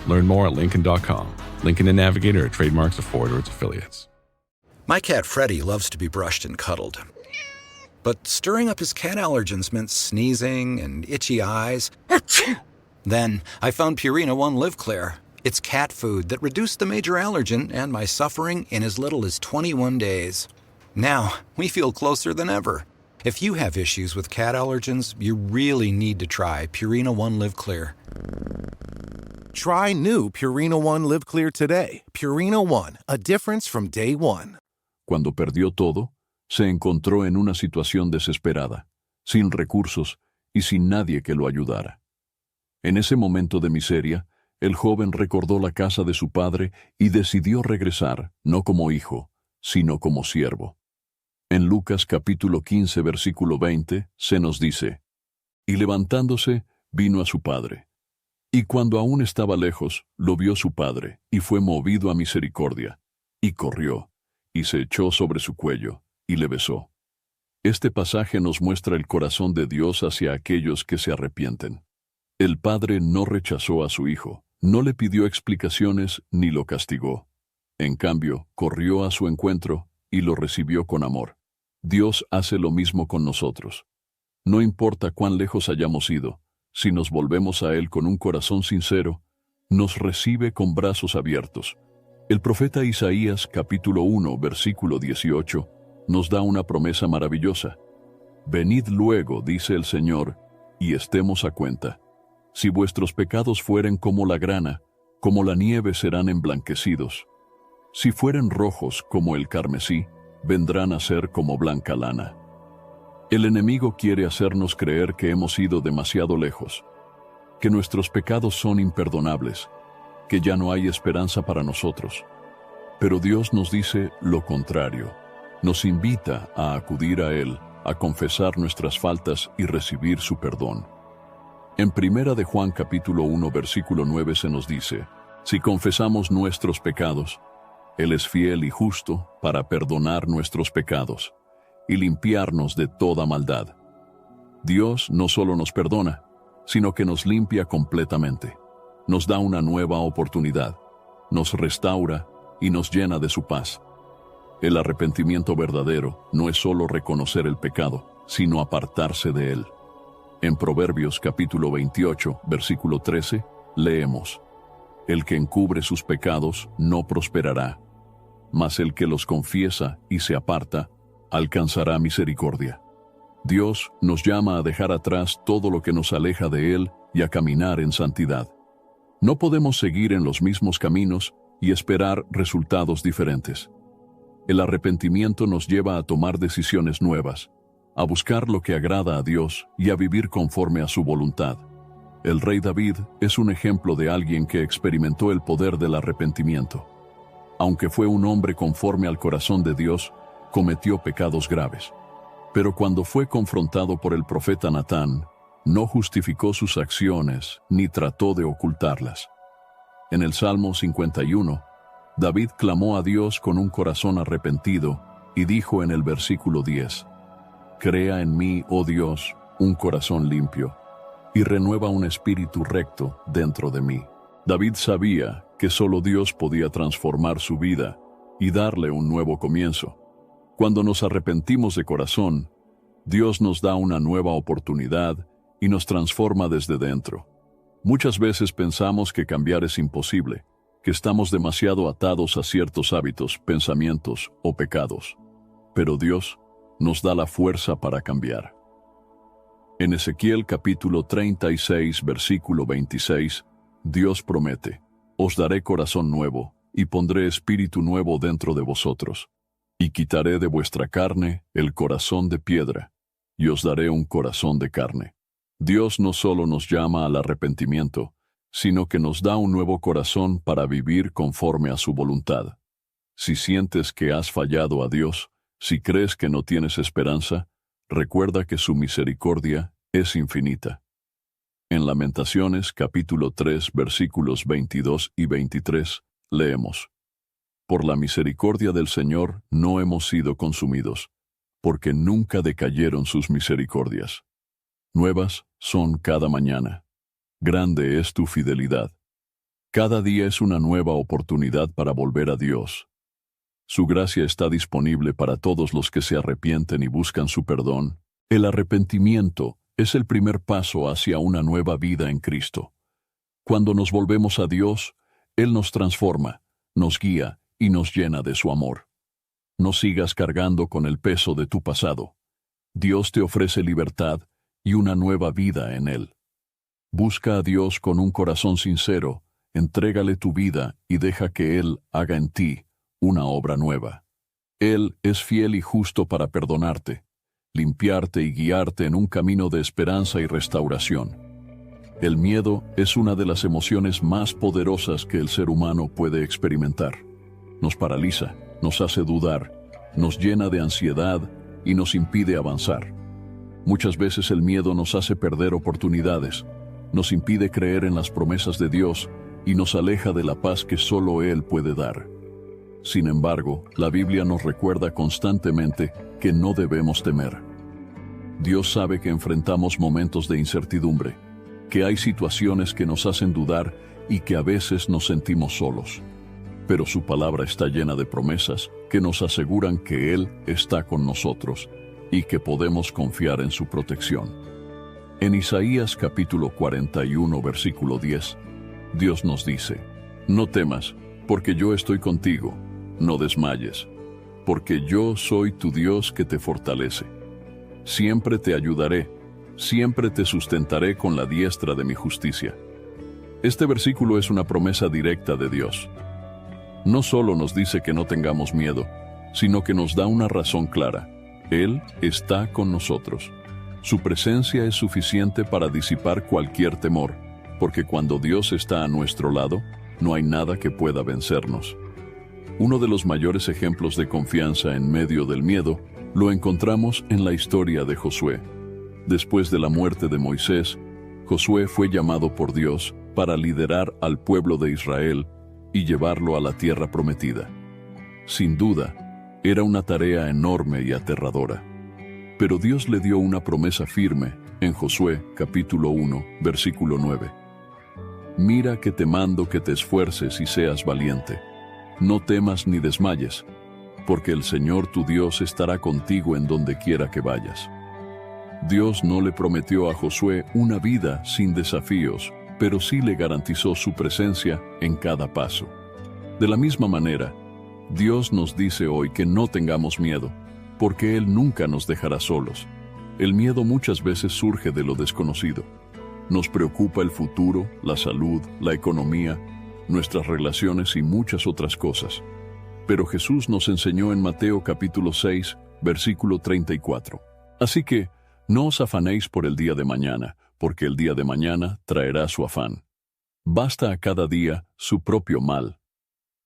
Learn more at Lincoln.com. Lincoln and Navigator are trademarks of Ford or its affiliates. My cat Freddie loves to be brushed and cuddled. But stirring up his cat allergens meant sneezing and itchy eyes. Then I found Purina One Live Clear. It's cat food that reduced the major allergen and my suffering in as little as 21 days. Now, we feel closer than ever. If you have issues with cat allergens, you really need to try Purina One Live Clear. Try new Purina One Live Clear today. Purina One, a difference from day one. Cuando perdió todo, se encontró en una situación desesperada, sin recursos y sin nadie que lo ayudara. En ese momento de miseria, el joven recordó la casa de su padre y decidió regresar, no como hijo, sino como siervo. En Lucas capítulo 15, versículo 20, se nos dice: Y levantándose, vino a su padre. Y cuando aún estaba lejos, lo vio su padre, y fue movido a misericordia, y corrió, y se echó sobre su cuello, y le besó. Este pasaje nos muestra el corazón de Dios hacia aquellos que se arrepienten. El padre no rechazó a su hijo, no le pidió explicaciones ni lo castigó. En cambio, corrió a su encuentro y lo recibió con amor. Dios hace lo mismo con nosotros. No importa cuán lejos hayamos ido, si nos volvemos a Él con un corazón sincero, nos recibe con brazos abiertos. El profeta Isaías, capítulo 1, versículo 18, nos da una promesa maravillosa. Venid luego, dice el Señor, y estemos a cuenta. Si vuestros pecados fueren como la grana, como la nieve serán emblanquecidos. Si fueren rojos como el carmesí, vendrán a ser como blanca lana. El enemigo quiere hacernos creer que hemos ido demasiado lejos, que nuestros pecados son imperdonables, que ya no hay esperanza para nosotros. Pero Dios nos dice lo contrario. Nos invita a acudir a Él, a confesar nuestras faltas y recibir su perdón. En 1 de Juan capítulo 1 versículo 9 se nos dice: si confesamos nuestros pecados, Él es fiel y justo para perdonar nuestros pecados y limpiarnos de toda maldad. Dios no solo nos perdona, sino que nos limpia completamente. Nos da una nueva oportunidad, nos restaura y nos llena de su paz. El arrepentimiento verdadero no es solo reconocer el pecado, sino apartarse de él. En Proverbios capítulo 28, versículo 13, leemos: El que encubre sus pecados no prosperará, mas el que los confiesa y se aparta, alcanzará misericordia. Dios nos llama a dejar atrás todo lo que nos aleja de Él y a caminar en santidad. No podemos seguir en los mismos caminos y esperar resultados diferentes. El arrepentimiento nos lleva a tomar decisiones nuevas, a buscar lo que agrada a Dios y a vivir conforme a su voluntad. El rey David es un ejemplo de alguien que experimentó el poder del arrepentimiento. Aunque fue un hombre conforme al corazón de Dios, cometió pecados graves. Pero cuando fue confrontado por el profeta Natán, no justificó sus acciones ni trató de ocultarlas. En el Salmo 51, David clamó a Dios con un corazón arrepentido y dijo en el versículo 10: Crea en mí, oh Dios, un corazón limpio, y renueva un espíritu recto dentro de mí. David sabía que solo Dios podía transformar su vida y darle un nuevo comienzo. Cuando nos arrepentimos de corazón, Dios nos da una nueva oportunidad y nos transforma desde dentro. Muchas veces pensamos que cambiar es imposible, que estamos demasiado atados a ciertos hábitos, pensamientos o pecados. Pero Dios nos da la fuerza para cambiar. En Ezequiel capítulo 36, versículo 26, Dios promete: Os daré corazón nuevo y pondré espíritu nuevo dentro de vosotros. Y quitaré de vuestra carne el corazón de piedra, y os daré un corazón de carne. Dios no solo nos llama al arrepentimiento, sino que nos da un nuevo corazón para vivir conforme a su voluntad. Si sientes que has fallado a Dios, si crees que no tienes esperanza, recuerda que su misericordia es infinita. En Lamentaciones capítulo 3, versículos 22 y 23, leemos: Por la misericordia del Señor no hemos sido consumidos, porque nunca decayeron sus misericordias. Nuevas son cada mañana. Grande es tu fidelidad. Cada día es una nueva oportunidad para volver a Dios. Su gracia está disponible para todos los que se arrepienten y buscan su perdón. El arrepentimiento es el primer paso hacia una nueva vida en Cristo. Cuando nos volvemos a Dios, Él nos transforma, nos guía y nos llena de su amor. No sigas cargando con el peso de tu pasado. Dios te ofrece libertad y una nueva vida en Él. Busca a Dios con un corazón sincero, entrégale tu vida y deja que Él haga en ti una obra nueva. Él es fiel y justo para perdonarte, limpiarte y guiarte en un camino de esperanza y restauración. El miedo es una de las emociones más poderosas que el ser humano puede experimentar. Nos paraliza, nos hace dudar, nos llena de ansiedad y nos impide avanzar. Muchas veces el miedo nos hace perder oportunidades, nos impide creer en las promesas de Dios y nos aleja de la paz que solo Él puede dar. Sin embargo, la Biblia nos recuerda constantemente que no debemos temer. Dios sabe que enfrentamos momentos de incertidumbre, que hay situaciones que nos hacen dudar y que a veces nos sentimos solos. Pero su palabra está llena de promesas que nos aseguran que Él está con nosotros y que podemos confiar en su protección. En Isaías capítulo 41, versículo 10, Dios nos dice: No temas, porque yo estoy contigo, no desmayes, porque yo soy tu Dios que te fortalece. Siempre te ayudaré, siempre te sustentaré con la diestra de mi justicia. Este versículo es una promesa directa de Dios. No solo nos dice que no tengamos miedo, sino que nos da una razón clara. Él está con nosotros. Su presencia es suficiente para disipar cualquier temor, porque cuando Dios está a nuestro lado, no hay nada que pueda vencernos. Uno de los mayores ejemplos de confianza en medio del miedo lo encontramos en la historia de Josué. Después de la muerte de Moisés, Josué fue llamado por Dios para liderar al pueblo de Israel y llevarlo a la tierra prometida. Sin duda, era una tarea enorme y aterradora. Pero Dios le dio una promesa firme en Josué capítulo 1, versículo 9. Mira que te mando que te esfuerces y seas valiente. No temas ni desmayes, porque el Señor tu Dios estará contigo en donde quiera que vayas. Dios no le prometió a Josué una vida sin desafíos, pero sí le garantizó su presencia en cada paso. De la misma manera, Dios nos dice hoy que no tengamos miedo, porque Él nunca nos dejará solos. El miedo muchas veces surge de lo desconocido. Nos preocupa el futuro, la salud, la economía, nuestras relaciones y muchas otras cosas. Pero Jesús nos enseñó en Mateo capítulo 6, versículo 34. Así que, no os afanéis por el día de mañana, porque el día de mañana traerá su afán. Basta a cada día su propio mal.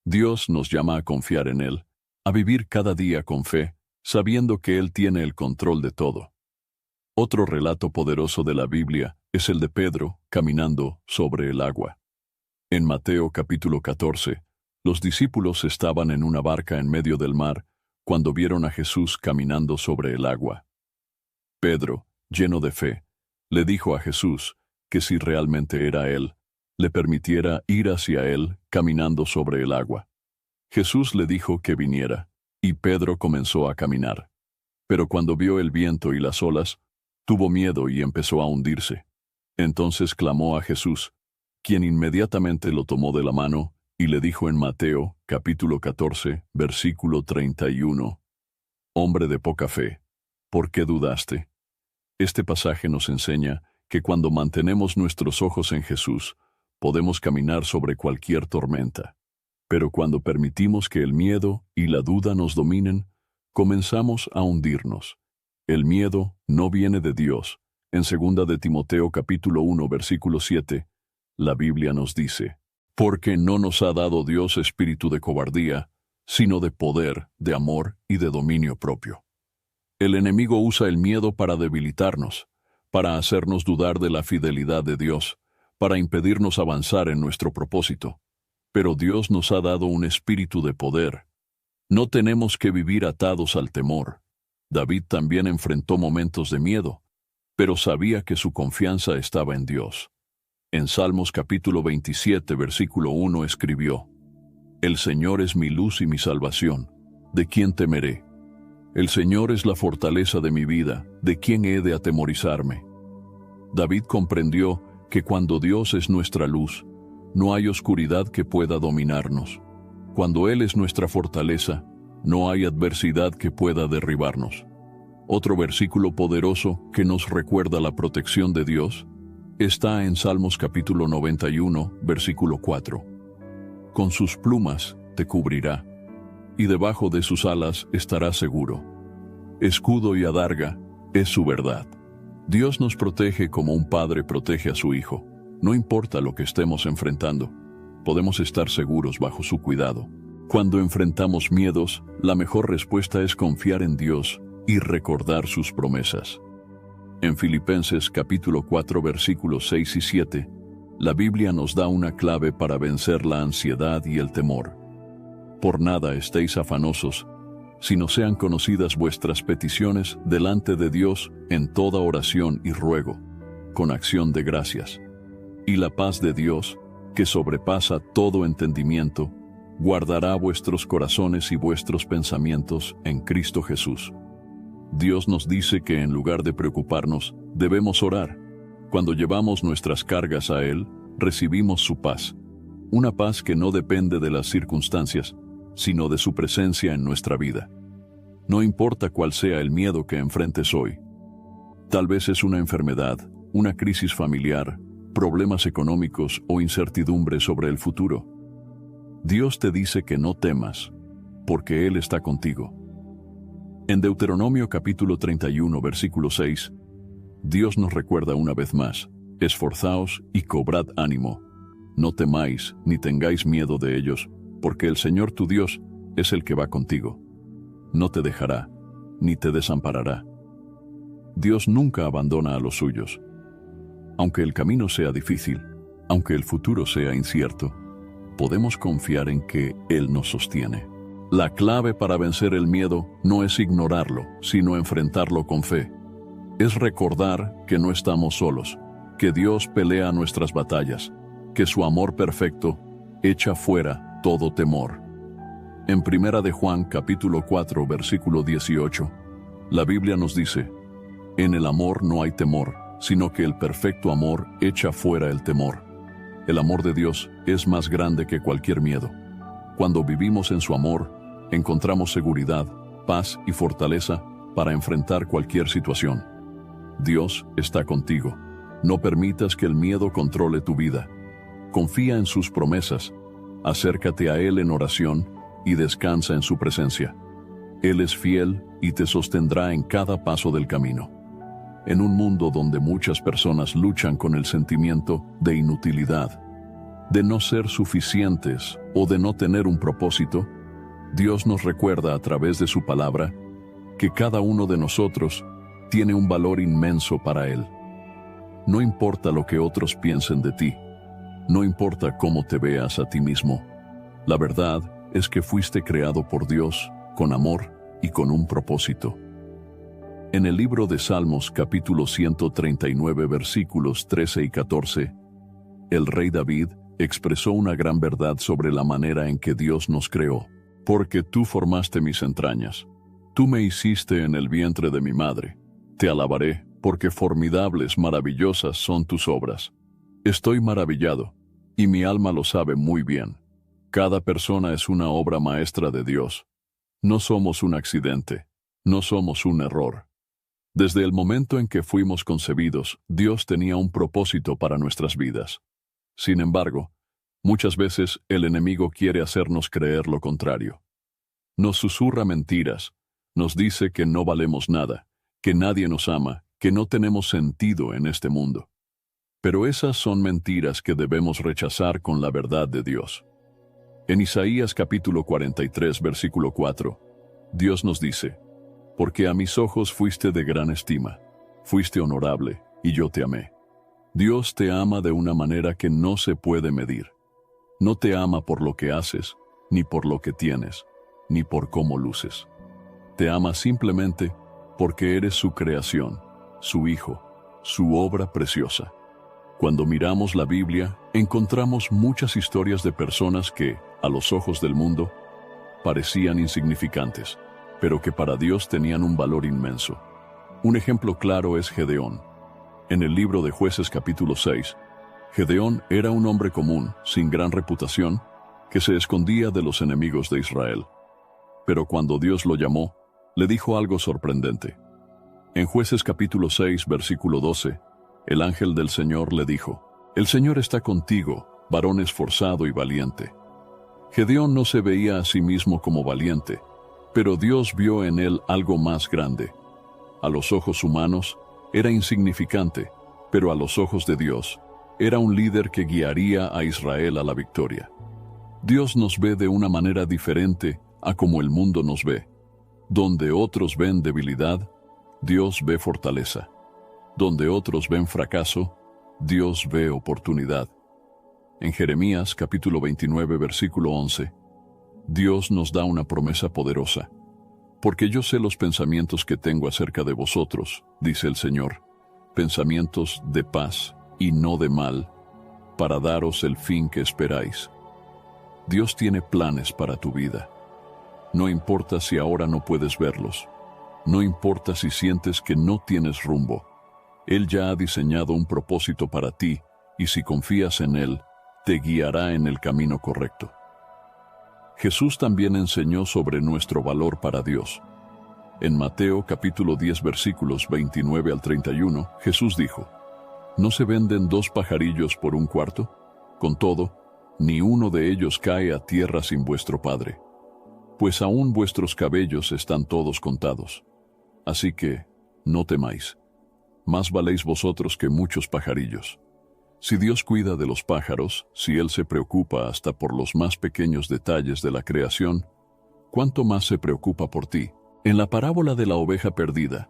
Dios nos llama a confiar en Él, a vivir cada día con fe, sabiendo que Él tiene el control de todo. Otro relato poderoso de la Biblia es el de Pedro caminando sobre el agua. En Mateo capítulo 14, los discípulos estaban en una barca en medio del mar cuando vieron a Jesús caminando sobre el agua. Pedro, lleno de fe, le dijo a Jesús que si realmente era Él, le permitiera ir hacia Él caminando sobre el agua. Jesús le dijo que viniera, y Pedro comenzó a caminar. Pero cuando vio el viento y las olas, tuvo miedo y empezó a hundirse. Entonces clamó a Jesús, quien inmediatamente lo tomó de la mano y le dijo en Mateo capítulo 14, versículo 31, «Hombre de poca fe, ¿por qué dudaste?». Este pasaje nos enseña que cuando mantenemos nuestros ojos en Jesús, podemos caminar sobre cualquier tormenta. Pero cuando permitimos que el miedo y la duda nos dominen, comenzamos a hundirnos. El miedo no viene de Dios. En 2 de Timoteo capítulo 1, versículo 7, la Biblia nos dice, «Porque no nos ha dado Dios espíritu de cobardía, sino de poder, de amor y de dominio propio». El enemigo usa el miedo para debilitarnos, para hacernos dudar de la fidelidad de Dios, para impedirnos avanzar en nuestro propósito. Pero Dios nos ha dado un espíritu de poder. No tenemos que vivir atados al temor. David también enfrentó momentos de miedo, pero sabía que su confianza estaba en Dios. En Salmos capítulo 27, versículo 1 escribió, «El Señor es mi luz y mi salvación. ¿De quién temeré? El Señor es la fortaleza de mi vida. ¿De quién he de atemorizarme?». David comprendió que cuando Dios es nuestra luz, no hay oscuridad que pueda dominarnos. Cuando Él es nuestra fortaleza, no hay adversidad que pueda derribarnos. Otro versículo poderoso que nos recuerda la protección de Dios está en Salmos capítulo 91, versículo 4. «Con sus plumas te cubrirá, y debajo de sus alas estarás seguro. Escudo y adarga es su verdad». Dios nos protege como un padre protege a su hijo. No importa lo que estemos enfrentando, podemos estar seguros bajo su cuidado. Cuando enfrentamos miedos, la mejor respuesta es confiar en Dios y recordar sus promesas. En Filipenses capítulo 4 versículos 6 y 7, la Biblia nos da una clave para vencer la ansiedad y el temor. «Por nada estéis afanosos, sino sean conocidas vuestras peticiones delante de Dios en toda oración y ruego, con acción de gracias. Y la paz de Dios, que sobrepasa todo entendimiento, guardará vuestros corazones y vuestros pensamientos en Cristo Jesús». Dios nos dice que en lugar de preocuparnos, debemos orar. Cuando llevamos nuestras cargas a Él, recibimos su paz. Una paz que no depende de las circunstancias, sino de su presencia en nuestra vida. No importa cuál sea el miedo que enfrentes hoy. Tal vez es una enfermedad, una crisis familiar, problemas económicos o incertidumbre sobre el futuro. Dios te dice que no temas, porque Él está contigo. En Deuteronomio capítulo 31, versículo 6, Dios nos recuerda una vez más, «Esforzaos y cobrad ánimo. No temáis ni tengáis miedo de ellos, porque el Señor tu Dios es el que va contigo. No te dejará, ni te desamparará». Dios nunca abandona a los suyos. Aunque el camino sea difícil, aunque el futuro sea incierto, podemos confiar en que Él nos sostiene. La clave para vencer el miedo no es ignorarlo, sino enfrentarlo con fe. Es recordar que no estamos solos, que Dios pelea nuestras batallas, que su amor perfecto echa fuera todo temor. En 1 de Juan capítulo 4 versículo 18, la Biblia nos dice, En el amor no hay temor, sino que el perfecto amor echa fuera el temor. El amor de Dios es más grande que cualquier miedo. Cuando vivimos en su amor, encontramos seguridad, paz y fortaleza para enfrentar cualquier situación. Dios está contigo. No permitas que el miedo controle tu vida. Confía en sus promesas, acércate a Él en oración y descansa en su presencia. Él es fiel y te sostendrá en cada paso del camino. En un mundo donde muchas personas luchan con el sentimiento de inutilidad, de no ser suficientes o de no tener un propósito, Dios nos recuerda a través de su palabra que cada uno de nosotros tiene un valor inmenso para Él. No importa lo que otros piensen de ti, no importa cómo te veas a ti mismo, la verdad es que fuiste creado por Dios con amor y con un propósito. En el libro de Salmos capítulo 139 versículos 13 y 14, el rey David expresó una gran verdad sobre la manera en que Dios nos creó. Porque tú formaste mis entrañas, tú me hiciste en el vientre de mi madre. Te alabaré, porque formidables, maravillosas son tus obras. Estoy maravillado, y mi alma lo sabe muy bien. Cada persona es una obra maestra de Dios. No somos un accidente, no somos un error. Desde el momento en que fuimos concebidos, Dios tenía un propósito para nuestras vidas. Sin embargo, muchas veces el enemigo quiere hacernos creer lo contrario. Nos susurra mentiras, nos dice que no valemos nada, que nadie nos ama, que no tenemos sentido en este mundo. Pero esas son mentiras que debemos rechazar con la verdad de Dios. En Isaías capítulo 43, versículo 4, Dios nos dice: porque a mis ojos fuiste de gran estima, fuiste honorable, y yo te amé. Dios te ama de una manera que no se puede medir. No te ama por lo que haces, ni por lo que tienes, ni por cómo luces. Te ama simplemente porque eres su creación, su hijo, su obra preciosa. Cuando miramos la Biblia, encontramos muchas historias de personas que, a los ojos del mundo, parecían insignificantes, pero que para Dios tenían un valor inmenso. Un ejemplo claro es Gedeón. En el libro de Jueces capítulo 6, Gedeón era un hombre común, sin gran reputación, que se escondía de los enemigos de Israel. Pero cuando Dios lo llamó, le dijo algo sorprendente. En Jueces capítulo 6, versículo 12, el ángel del Señor le dijo: el Señor está contigo, varón esforzado y valiente. Gedeón no se veía a sí mismo como valiente, pero Dios vio en él algo más grande. A los ojos humanos, era insignificante, pero a los ojos de Dios, era un líder que guiaría a Israel a la victoria. Dios nos ve de una manera diferente a como el mundo nos ve. Donde otros ven debilidad, Dios ve fortaleza. Donde otros ven fracaso, Dios ve oportunidad. En Jeremías capítulo 29, versículo 11, Dios nos da una promesa poderosa. Porque yo sé los pensamientos que tengo acerca de vosotros, dice el Señor, pensamientos de paz y no de mal, para daros el fin que esperáis. Dios tiene planes para tu vida. No importa si ahora no puedes verlos. No importa si sientes que no tienes rumbo. Él ya ha diseñado un propósito para ti, y si confías en Él, te guiará en el camino correcto. Jesús también enseñó sobre nuestro valor para Dios. En Mateo capítulo 10 versículos 29 al 31, Jesús dijo: ¿no se venden 2 pajarillos por un cuarto? Con todo, ni uno de ellos cae a tierra sin vuestro Padre. Pues aún vuestros cabellos están todos contados. Así que, no temáis. Más valéis vosotros que muchos pajarillos. Si Dios cuida de los pájaros, si Él se preocupa hasta por los más pequeños detalles de la creación, ¿cuánto más se preocupa por ti? En la parábola de la oveja perdida,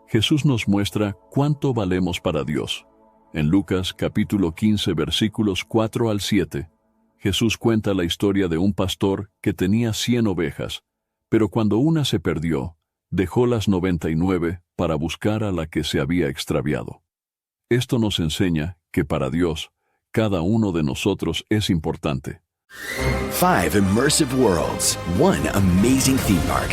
Jesús nos muestra cuánto valemos para Dios. En Lucas capítulo 15 versículos 4 al 7, Jesús cuenta la historia de un pastor que tenía 100 ovejas, pero cuando una se perdió, dejó las 99 para buscar a la que se había extraviado. Esto nos enseña que para Dios, cada uno de nosotros es importante. 5 immersive worlds, 1 amazing theme park.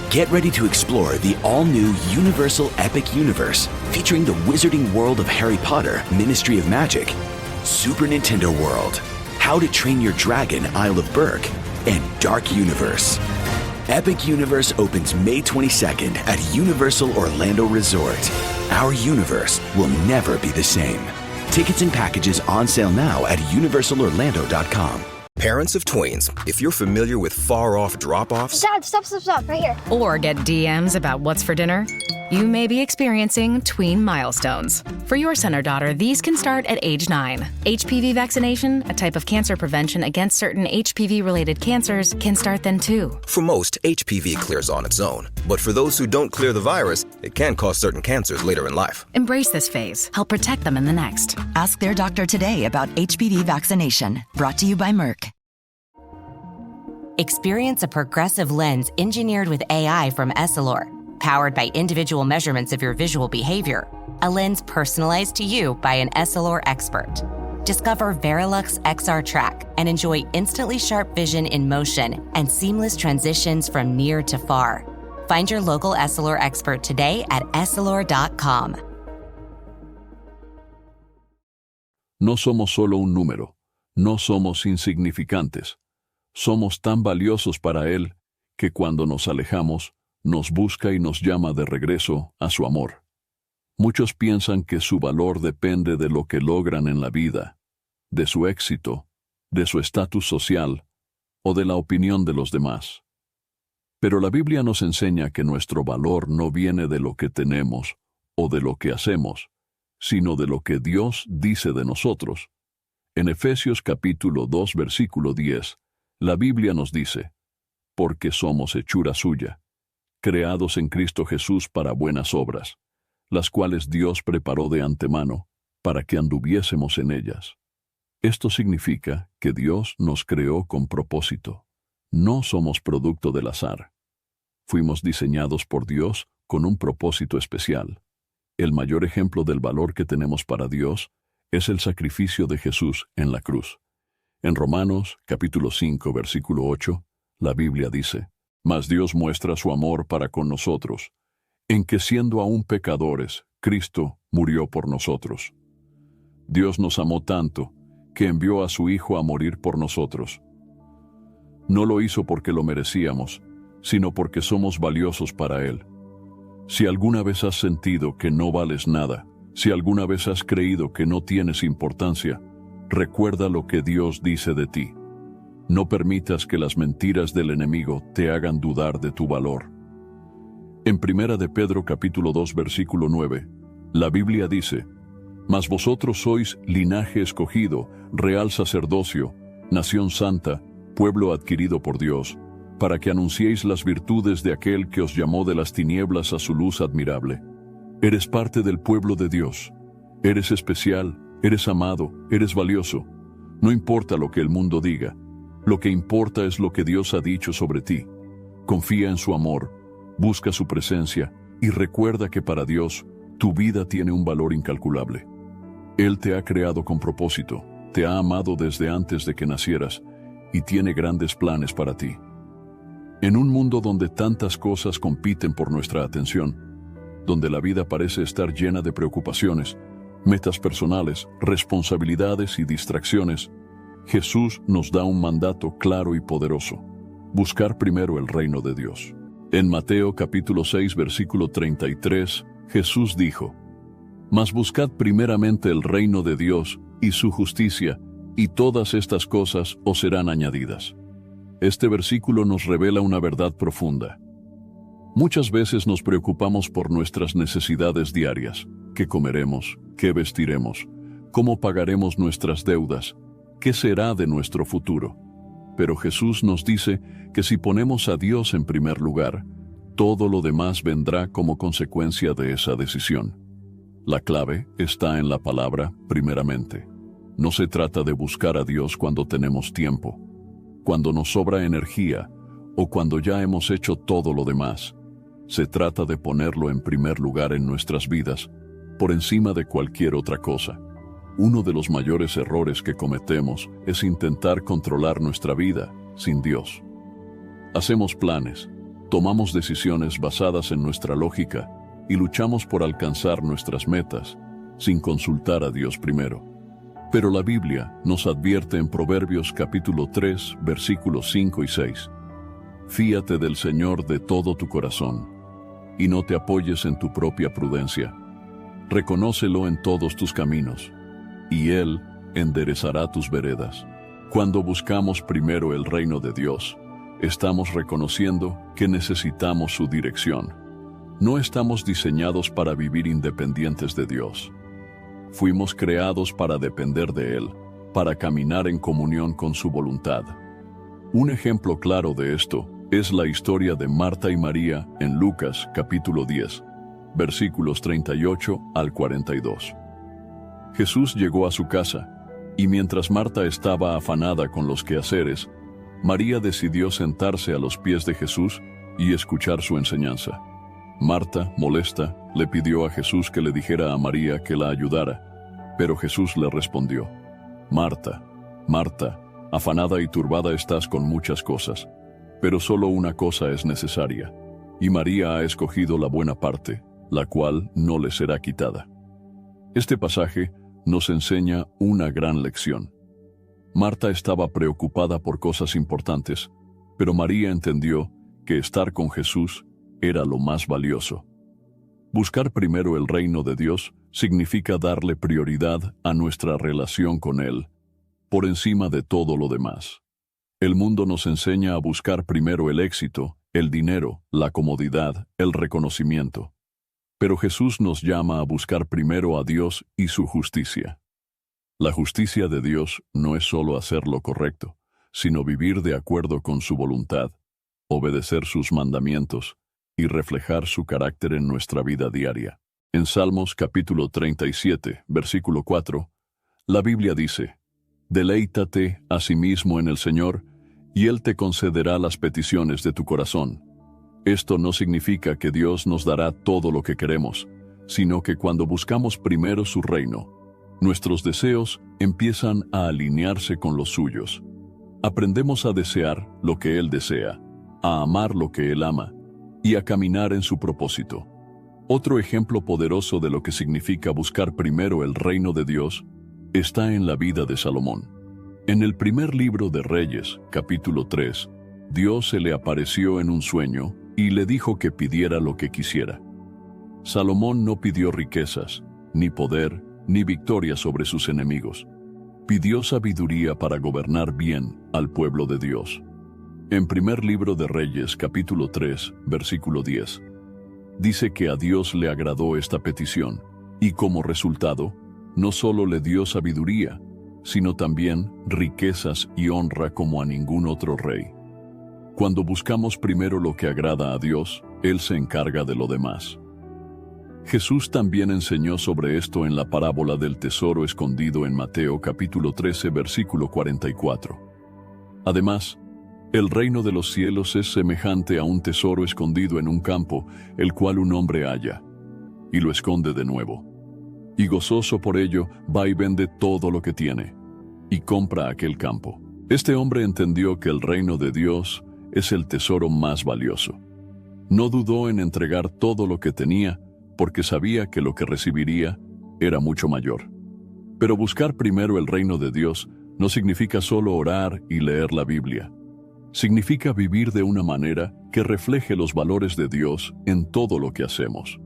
Get ready to explore the all-new Universal Epic Universe, featuring the wizarding world of Harry Potter, Ministry of Magic, Super Nintendo World, How to Train Your Dragon, Isle of Berk, and Dark Universe. Epic Universe opens May 22nd at Universal Orlando Resort. Our universe will never be the same. Tickets and packages on sale now at universalorlando.com. Parents of tweens, if you're familiar with far-off drop-offs... Dad, stop, right here. Or get DMs about what's for dinner, you may be experiencing tween milestones. For your son or daughter, these can start at age 9. HPV vaccination, a type of cancer prevention against certain HPV-related cancers, can start then too. For most, HPV clears on its own. But for those who don't clear the virus, it can cause certain cancers later in life. Embrace this phase. Help protect them in the next. Ask their doctor today about HPV vaccination. Brought to you by Merck. Experience a progressive lens engineered with AI from Essilor, powered by individual measurements of your visual behavior. A lens personalized to you by an Essilor expert. Discover Verilux XR Track and enjoy instantly sharp vision in motion and seamless transitions from near to far. Find your local Essilor expert today at Essilor.com. No somos solo un número. No somos insignificantes. Somos tan valiosos para Él que cuando nos alejamos, nos busca y nos llama de regreso a su amor. Muchos piensan que su valor depende de lo que logran en la vida, de su éxito, de su estatus social o de la opinión de los demás. Pero la Biblia nos enseña que nuestro valor no viene de lo que tenemos o de lo que hacemos, sino de lo que Dios dice de nosotros. En Efesios capítulo 2, versículo 10, la Biblia nos dice, porque somos hechura suya, creados en Cristo Jesús para buenas obras, las cuales Dios preparó de antemano para que anduviésemos en ellas. Esto significa que Dios nos creó con propósito. No somos producto del azar. Fuimos diseñados por Dios con un propósito especial. El mayor ejemplo del valor que tenemos para Dios es el sacrificio de Jesús en la cruz. En Romanos, capítulo 5, versículo 8, la Biblia dice, «Mas Dios muestra su amor para con nosotros, en que siendo aún pecadores, Cristo murió por nosotros». Dios nos amó tanto que envió a su Hijo a morir por nosotros. No lo hizo porque lo merecíamos, sino porque somos valiosos para Él. Si alguna vez has sentido que no vales nada, si alguna vez has creído que no tienes importancia, recuerda lo que Dios dice de ti. No permitas que las mentiras del enemigo te hagan dudar de tu valor. En 1 de Pedro capítulo 2 versículo 9, la Biblia dice, «Mas vosotros sois linaje escogido, real sacerdocio, nación santa, pueblo adquirido por Dios, para que anunciéis las virtudes de aquel que os llamó de las tinieblas a su luz admirable». Eres parte del pueblo de Dios. Eres especial. Eres amado, eres valioso. No importa lo que el mundo diga, lo que importa es lo que Dios ha dicho sobre ti. Confía en su amor, busca su presencia y recuerda que para Dios tu vida tiene un valor incalculable. Él te ha creado con propósito, te ha amado desde antes de que nacieras y tiene grandes planes para ti. En un mundo donde tantas cosas compiten por nuestra atención, donde la vida parece estar llena de preocupaciones, metas personales, responsabilidades y distracciones, Jesús nos da un mandato claro y poderoso: buscar primero el reino de Dios. En Mateo capítulo 6 versículo 33, Jesús dijo, «Mas buscad primeramente el reino de Dios y su justicia, y todas estas cosas os serán añadidas». Este versículo nos revela una verdad profunda. Muchas veces nos preocupamos por nuestras necesidades diarias. ¿Qué comeremos? ¿Qué vestiremos? ¿Cómo pagaremos nuestras deudas? ¿Qué será de nuestro futuro? Pero Jesús nos dice que si ponemos a Dios en primer lugar, todo lo demás vendrá como consecuencia de esa decisión. La clave está en la palabra primeramente. No se trata de buscar a Dios cuando tenemos tiempo, cuando nos sobra energía o cuando ya hemos hecho todo lo demás. Se trata de ponerlo en primer lugar en nuestras vidas, por encima de cualquier otra cosa. Uno de los mayores errores que cometemos es intentar controlar nuestra vida sin Dios. Hacemos planes, Tomamos decisiones basadas en nuestra lógica y luchamos por alcanzar nuestras metas sin consultar a Dios primero. Pero la Biblia nos advierte en Proverbios capítulo 3, versículos 5 y 6. Fíate del Señor de todo tu corazón y no te apoyes en tu propia prudencia. Reconócelo en todos tus caminos y Él enderezará tus veredas. Cuando buscamos primero el reino de Dios, estamos reconociendo que necesitamos su dirección. No estamos diseñados para vivir independientes de Dios. Fuimos creados para depender de Él, para caminar en comunión con su voluntad. Un ejemplo claro de esto es la historia de Marta y María en Lucas capítulo 10, versículos 38 al 42. Jesús llegó a su casa, y mientras Marta estaba afanada con los quehaceres, María decidió sentarse a los pies de Jesús y escuchar su enseñanza. Marta, molesta, le pidió a Jesús que le dijera a María que la ayudara, pero Jesús le respondió: Marta, Marta, afanada y turbada estás con muchas cosas, pero solo una cosa es necesaria, y María ha escogido la buena parte, la cual no le será quitada. Este pasaje nos enseña una gran lección. Marta estaba preocupada por cosas importantes, pero María entendió que estar con Jesús era lo más valioso. Buscar primero el reino de Dios significa darle prioridad a nuestra relación con Él, por encima de todo lo demás. El mundo nos enseña a buscar primero el éxito, el dinero, la comodidad, el reconocimiento. Pero Jesús nos llama a buscar primero a Dios y su justicia. La justicia de Dios no es solo hacer lo correcto, sino vivir de acuerdo con su voluntad, obedecer sus mandamientos y reflejar su carácter en nuestra vida diaria. En Salmos capítulo 37, versículo 4, la Biblia dice: Deleítate asimismo en el Señor, y Él te concederá las peticiones de tu corazón. Esto no significa que Dios nos dará todo lo que queremos, sino que cuando buscamos primero su reino, nuestros deseos empiezan a alinearse con los suyos. Aprendemos a desear lo que Él desea, a amar lo que Él ama y a caminar en su propósito. Otro ejemplo poderoso de lo que significa buscar primero el reino de Dios está en la vida de Salomón. En el primer libro de Reyes, capítulo 3, Dios se le apareció en un sueño y le dijo que pidiera lo que quisiera. Salomón no pidió riquezas, ni poder, ni victoria sobre sus enemigos. Pidió sabiduría para gobernar bien al pueblo de Dios. En primer libro de Reyes, capítulo 3, versículo 10, dice que a Dios le agradó esta petición, y como resultado, no solo le dio sabiduría, sino también riquezas y honra como a ningún otro rey. Cuando buscamos primero lo que agrada a Dios, Él se encarga de lo demás. Jesús también enseñó sobre esto en la parábola del tesoro escondido en Mateo capítulo 13, versículo 44. Además, el reino de los cielos es semejante a un tesoro escondido en un campo, el cual un hombre halla, y lo esconde de nuevo. Y gozoso por ello, va y vende todo lo que tiene, y compra aquel campo. Este hombre entendió que el reino de Dios es el tesoro más valioso. No dudó en entregar todo lo que tenía, porque sabía que lo que recibiría era mucho mayor. Pero buscar primero el reino de Dios no significa solo orar y leer la Biblia. Significa vivir de una manera que refleje los valores de Dios en todo lo que hacemos.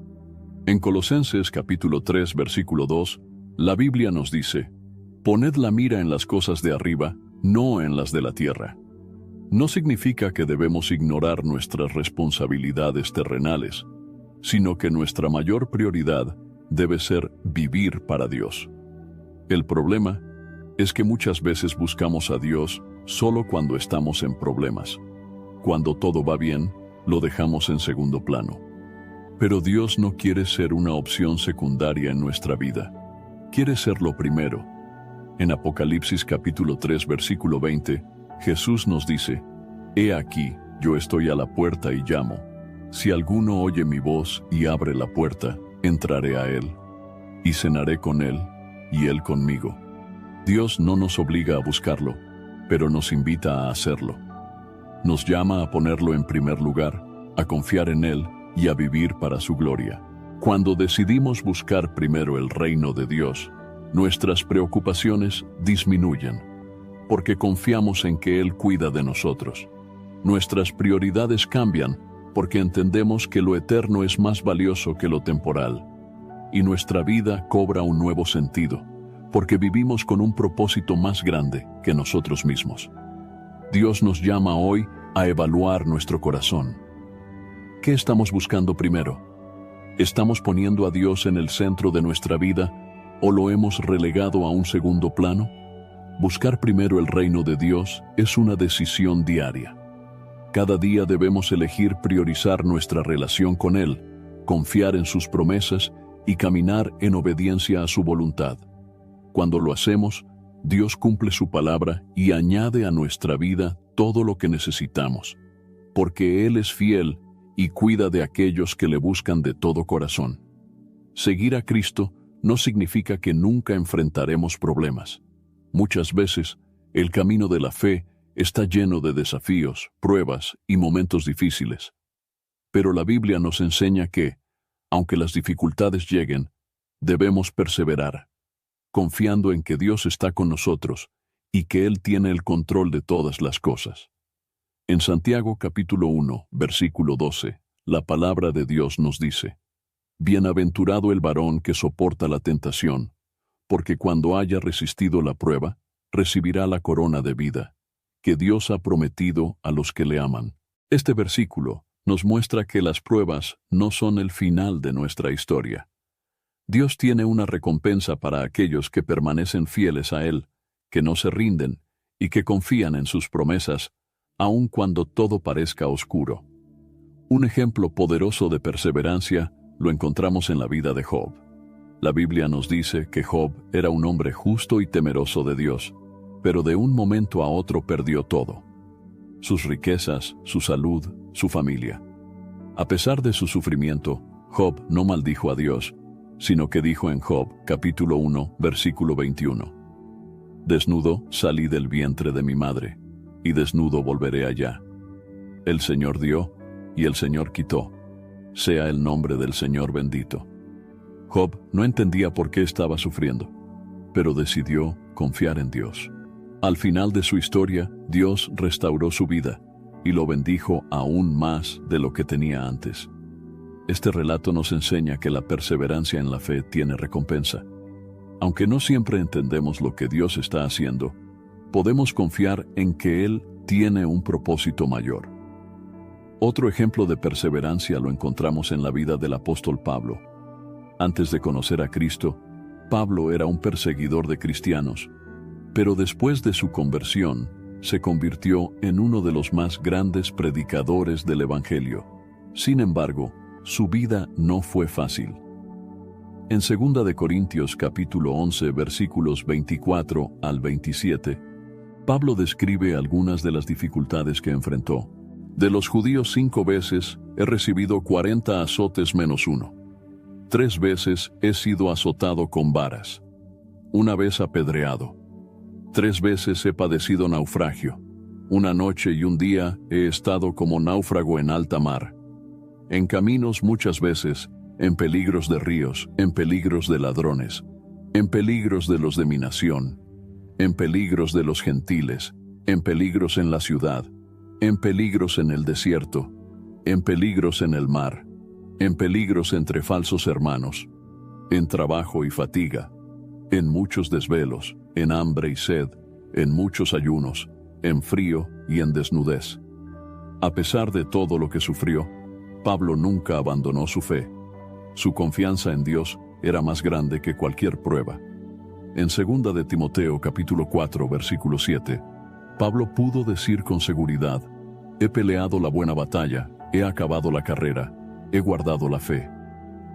En Colosenses capítulo 3, versículo 2, la Biblia nos dice: Poned la mira en las cosas de arriba, no en las de la tierra. No significa que debemos ignorar nuestras responsabilidades terrenales, sino que nuestra mayor prioridad debe ser vivir para Dios. El problema es que muchas veces buscamos a Dios solo cuando estamos en problemas. Cuando todo va bien, lo dejamos en segundo plano. Pero Dios no quiere ser una opción secundaria en nuestra vida. Quiere ser lo primero. En Apocalipsis capítulo 3, versículo 20, Jesús nos dice: He aquí, yo estoy a la puerta y llamo. Si alguno oye mi voz y abre la puerta, entraré a él, y cenaré con él, y él conmigo. Dios no nos obliga a buscarlo, pero nos invita a hacerlo. Nos llama a ponerlo en primer lugar, a confiar en Él y a vivir para su gloria. Cuando decidimos buscar primero el reino de Dios, nuestras preocupaciones disminuyen, porque confiamos en que Él cuida de nosotros. Nuestras prioridades cambian porque entendemos que lo eterno es más valioso que lo temporal, y nuestra vida cobra un nuevo sentido, porque vivimos con un propósito más grande que nosotros mismos. Dios nos llama hoy a evaluar nuestro corazón. ¿Qué estamos buscando primero? ¿Estamos poniendo a Dios en el centro de nuestra vida o lo hemos relegado a un segundo plano? Buscar primero el reino de Dios es una decisión diaria. Cada día debemos elegir priorizar nuestra relación con Él, confiar en sus promesas y caminar en obediencia a su voluntad. Cuando lo hacemos, Dios cumple su palabra y añade a nuestra vida todo lo que necesitamos, porque Él es fiel y cuida de aquellos que le buscan de todo corazón. Seguir a Cristo no significa que nunca enfrentaremos problemas. Muchas veces, el camino de la fe está lleno de desafíos, pruebas y momentos difíciles. Pero la Biblia nos enseña que, aunque las dificultades lleguen, debemos perseverar, confiando en que Dios está con nosotros y que Él tiene el control de todas las cosas. En Santiago capítulo 1, versículo 12, la palabra de Dios nos dice: Bienaventurado el varón que soporta la tentación, porque cuando haya resistido la prueba, recibirá la corona de vida, que Dios ha prometido a los que le aman. Este versículo nos muestra que las pruebas no son el final de nuestra historia. Dios tiene una recompensa para aquellos que permanecen fieles a Él, que no se rinden y que confían en sus promesas, aun cuando todo parezca oscuro. Un ejemplo poderoso de perseverancia lo encontramos en la vida de Job. La Biblia nos dice que Job era un hombre justo y temeroso de Dios, pero de un momento a otro perdió todo: sus riquezas, su salud, su familia. A pesar de su sufrimiento, Job no maldijo a Dios, sino que dijo en Job capítulo 1, versículo 21: Desnudo salí del vientre de mi madre, y desnudo volveré allá. El Señor dio, y el Señor quitó. Sea el nombre del Señor bendito. Job no entendía por qué estaba sufriendo, pero decidió confiar en Dios. Al final de su historia, Dios restauró su vida y lo bendijo aún más de lo que tenía antes. Este relato nos enseña que la perseverancia en la fe tiene recompensa. Aunque no siempre entendemos lo que Dios está haciendo, podemos confiar en que Él tiene un propósito mayor. Otro ejemplo de perseverancia lo encontramos en la vida del apóstol Pablo. Antes de conocer a Cristo, Pablo era un perseguidor de cristianos, pero después de su conversión, se convirtió en uno de los más grandes predicadores del Evangelio. Sin embargo, su vida no fue fácil. En 2 de Corintios capítulo 11, versículos 24 al 27, Pablo describe algunas de las dificultades que enfrentó. De los judíos 5 veces he recibido 40 azotes menos 1. 3 veces he sido azotado con varas. 1 vez apedreado. 3 veces he padecido naufragio. 1 noche y 1 día he estado como náufrago en alta mar. En caminos muchas veces, en peligros de ríos, en peligros de ladrones, en peligros de los de mi nación, en peligros de los gentiles, en peligros en la ciudad, en peligros en el desierto, en peligros en el mar, en peligros entre falsos hermanos, en trabajo y fatiga, en muchos desvelos, en hambre y sed, en muchos ayunos, en frío y en desnudez. A pesar de todo lo que sufrió, Pablo nunca abandonó su fe. Su confianza en Dios era más grande que cualquier prueba. En 2 de Timoteo capítulo 4, versículo 7, Pablo pudo decir con seguridad: he peleado la buena batalla, he acabado la carrera, he guardado la fe.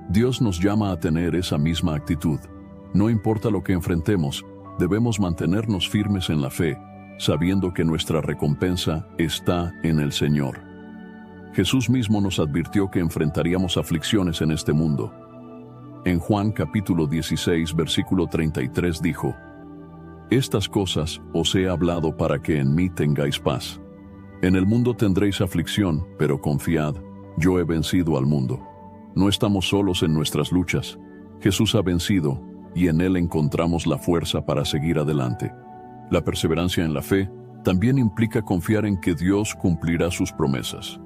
Dios nos llama a tener esa misma actitud. No importa lo que enfrentemos, debemos mantenernos firmes en la fe, sabiendo que nuestra recompensa está en el Señor. Jesús mismo nos advirtió que enfrentaríamos aflicciones en este mundo. En Juan capítulo 16, versículo 33 dijo: estas cosas os he hablado para que en mí tengáis paz. En el mundo tendréis aflicción, pero confiad, Yo he vencido al mundo. No estamos solos en nuestras luchas. Jesús ha vencido y en Él encontramos la fuerza para seguir adelante. La perseverancia en la fe también implica confiar en que Dios cumplirá sus promesas,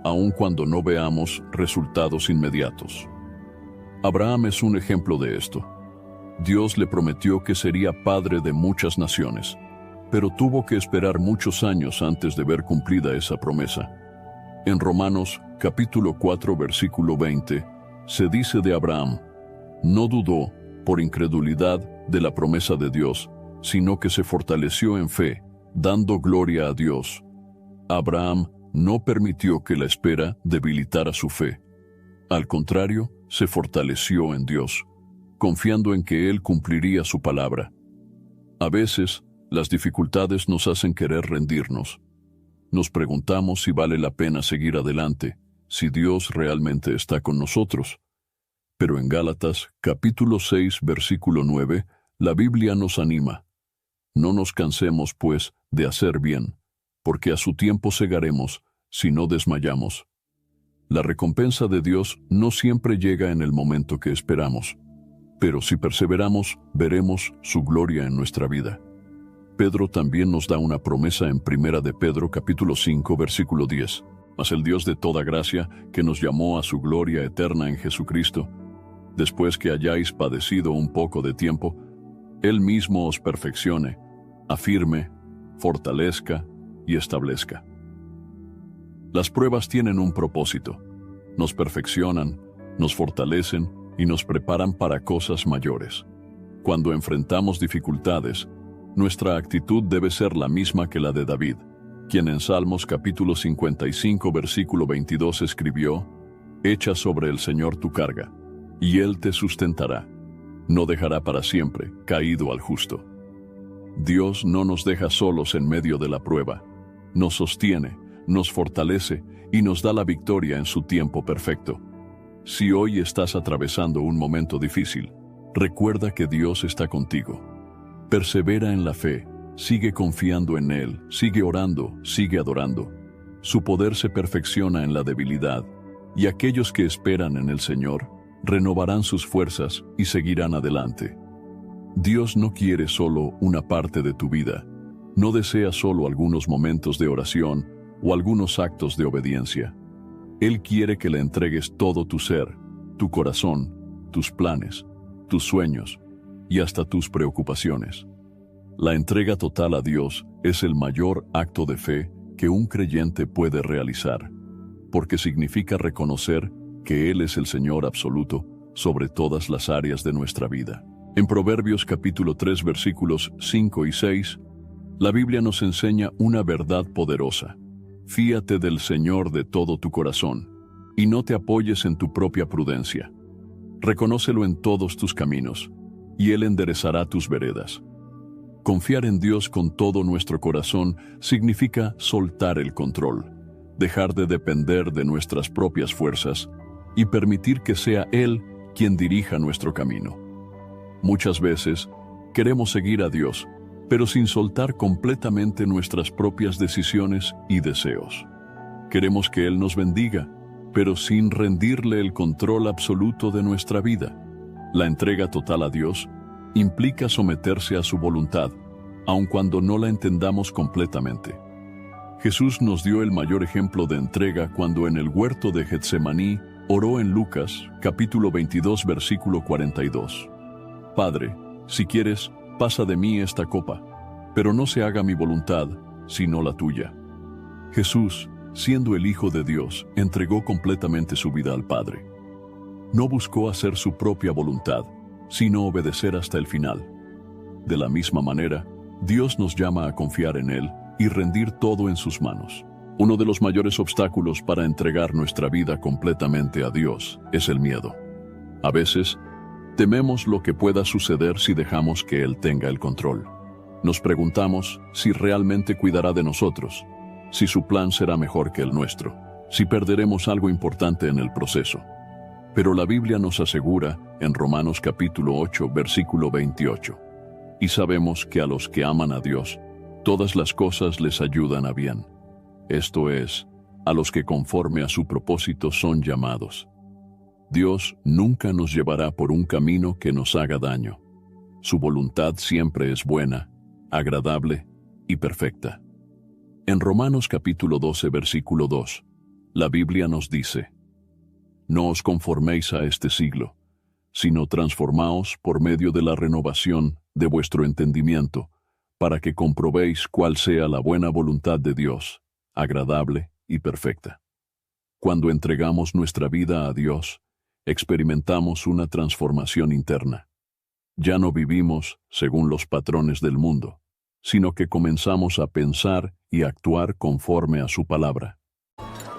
aun cuando no veamos resultados inmediatos. Abraham es un ejemplo de esto. Dios le prometió que sería padre de muchas naciones, pero tuvo que esperar muchos años antes de ver cumplida esa promesa. En Romanos capítulo 4 versículo 20 se dice de Abraham: no dudó por incredulidad de la promesa de Dios, sino que se fortaleció en fe, dando gloria a Dios. Abraham no permitió que la espera debilitara su fe. Al contrario, se fortaleció en Dios, confiando en que Él cumpliría su palabra. A veces, las dificultades nos hacen querer rendirnos. Nos preguntamos si vale la pena seguir adelante, si Dios realmente está con nosotros. Pero en Gálatas, capítulo 6, versículo 9, la Biblia nos anima. No nos cansemos, pues, de hacer bien, porque a su tiempo segaremos, si no desmayamos. La recompensa de Dios no siempre llega en el momento que esperamos, pero si perseveramos, veremos su gloria en nuestra vida. Pedro también nos da una promesa en 1 de Pedro capítulo 5 versículo 10. Mas el Dios de toda gracia, que nos llamó a su gloria eterna en Jesucristo, después que hayáis padecido un poco de tiempo, Él mismo os perfeccione, afirme, fortalezca y establezca. Las pruebas tienen un propósito. Nos perfeccionan, nos fortalecen y nos preparan para cosas mayores. Cuando enfrentamos dificultades, nuestra actitud debe ser la misma que la de David, quien en Salmos capítulo 55 versículo 22 escribió: «Echa sobre el Señor tu carga, y Él te sustentará. No dejará para siempre caído al justo». Dios no nos deja solos en medio de la prueba. Nos sostiene, nos fortalece y nos da la victoria en su tiempo perfecto. Si hoy estás atravesando un momento difícil, recuerda que Dios está contigo. Persevera en la fe, sigue confiando en Él, sigue orando, sigue adorando. Su poder se perfecciona en la debilidad, y aquellos que esperan en el Señor renovarán sus fuerzas y seguirán adelante. Dios no quiere solo una parte de tu vida, no desea solo algunos momentos de oración o algunos actos de obediencia. Él quiere que le entregues todo tu ser, tu corazón, tus planes, tus sueños y hasta tus preocupaciones. La entrega total a Dios es el mayor acto de fe que un creyente puede realizar, porque significa reconocer que Él es el Señor absoluto sobre todas las áreas de nuestra vida. En Proverbios capítulo 3 versículos 5 y 6, la Biblia nos enseña una verdad poderosa. Fíate del Señor de todo tu corazón, y no te apoyes en tu propia prudencia. Reconócelo en todos tus caminos, y Él enderezará tus veredas. Confiar en Dios con todo nuestro corazón significa soltar el control, dejar de depender de nuestras propias fuerzas y permitir que sea Él quien dirija nuestro camino. Muchas veces queremos seguir a Dios, pero sin soltar completamente nuestras propias decisiones y deseos. Queremos que Él nos bendiga, pero sin rendirle el control absoluto de nuestra vida. La entrega total a Dios implica someterse a su voluntad, aun cuando no la entendamos completamente. Jesús nos dio el mayor ejemplo de entrega cuando en el huerto de Getsemaní oró en Lucas, capítulo 22, versículo 42. Padre, si quieres, pasa de mí esta copa, pero no se haga mi voluntad, sino la tuya. Jesús, siendo el Hijo de Dios, entregó completamente su vida al Padre. No buscó hacer su propia voluntad, sino obedecer hasta el final. De la misma manera, Dios nos llama a confiar en Él y rendir todo en sus manos. Uno de los mayores obstáculos para entregar nuestra vida completamente a Dios es el miedo. A veces, tememos lo que pueda suceder si dejamos que Él tenga el control. Nos preguntamos si realmente cuidará de nosotros, si su plan será mejor que el nuestro, si perderemos algo importante en el proceso. Pero la Biblia nos asegura en Romanos capítulo 8, versículo 28, y sabemos que a los que aman a Dios, todas las cosas les ayudan a bien. Esto es, a los que conforme a su propósito son llamados. Dios nunca nos llevará por un camino que nos haga daño. Su voluntad siempre es buena, agradable y perfecta. En Romanos capítulo 12, versículo 2, la Biblia nos dice: No os conforméis a este siglo, sino transformaos por medio de la renovación de vuestro entendimiento, para que comprobéis cuál sea la buena voluntad de Dios, agradable y perfecta. Cuando entregamos nuestra vida a Dios, experimentamos una transformación interna. Ya no vivimos según los patrones del mundo, sino que comenzamos a pensar y actuar conforme a su palabra.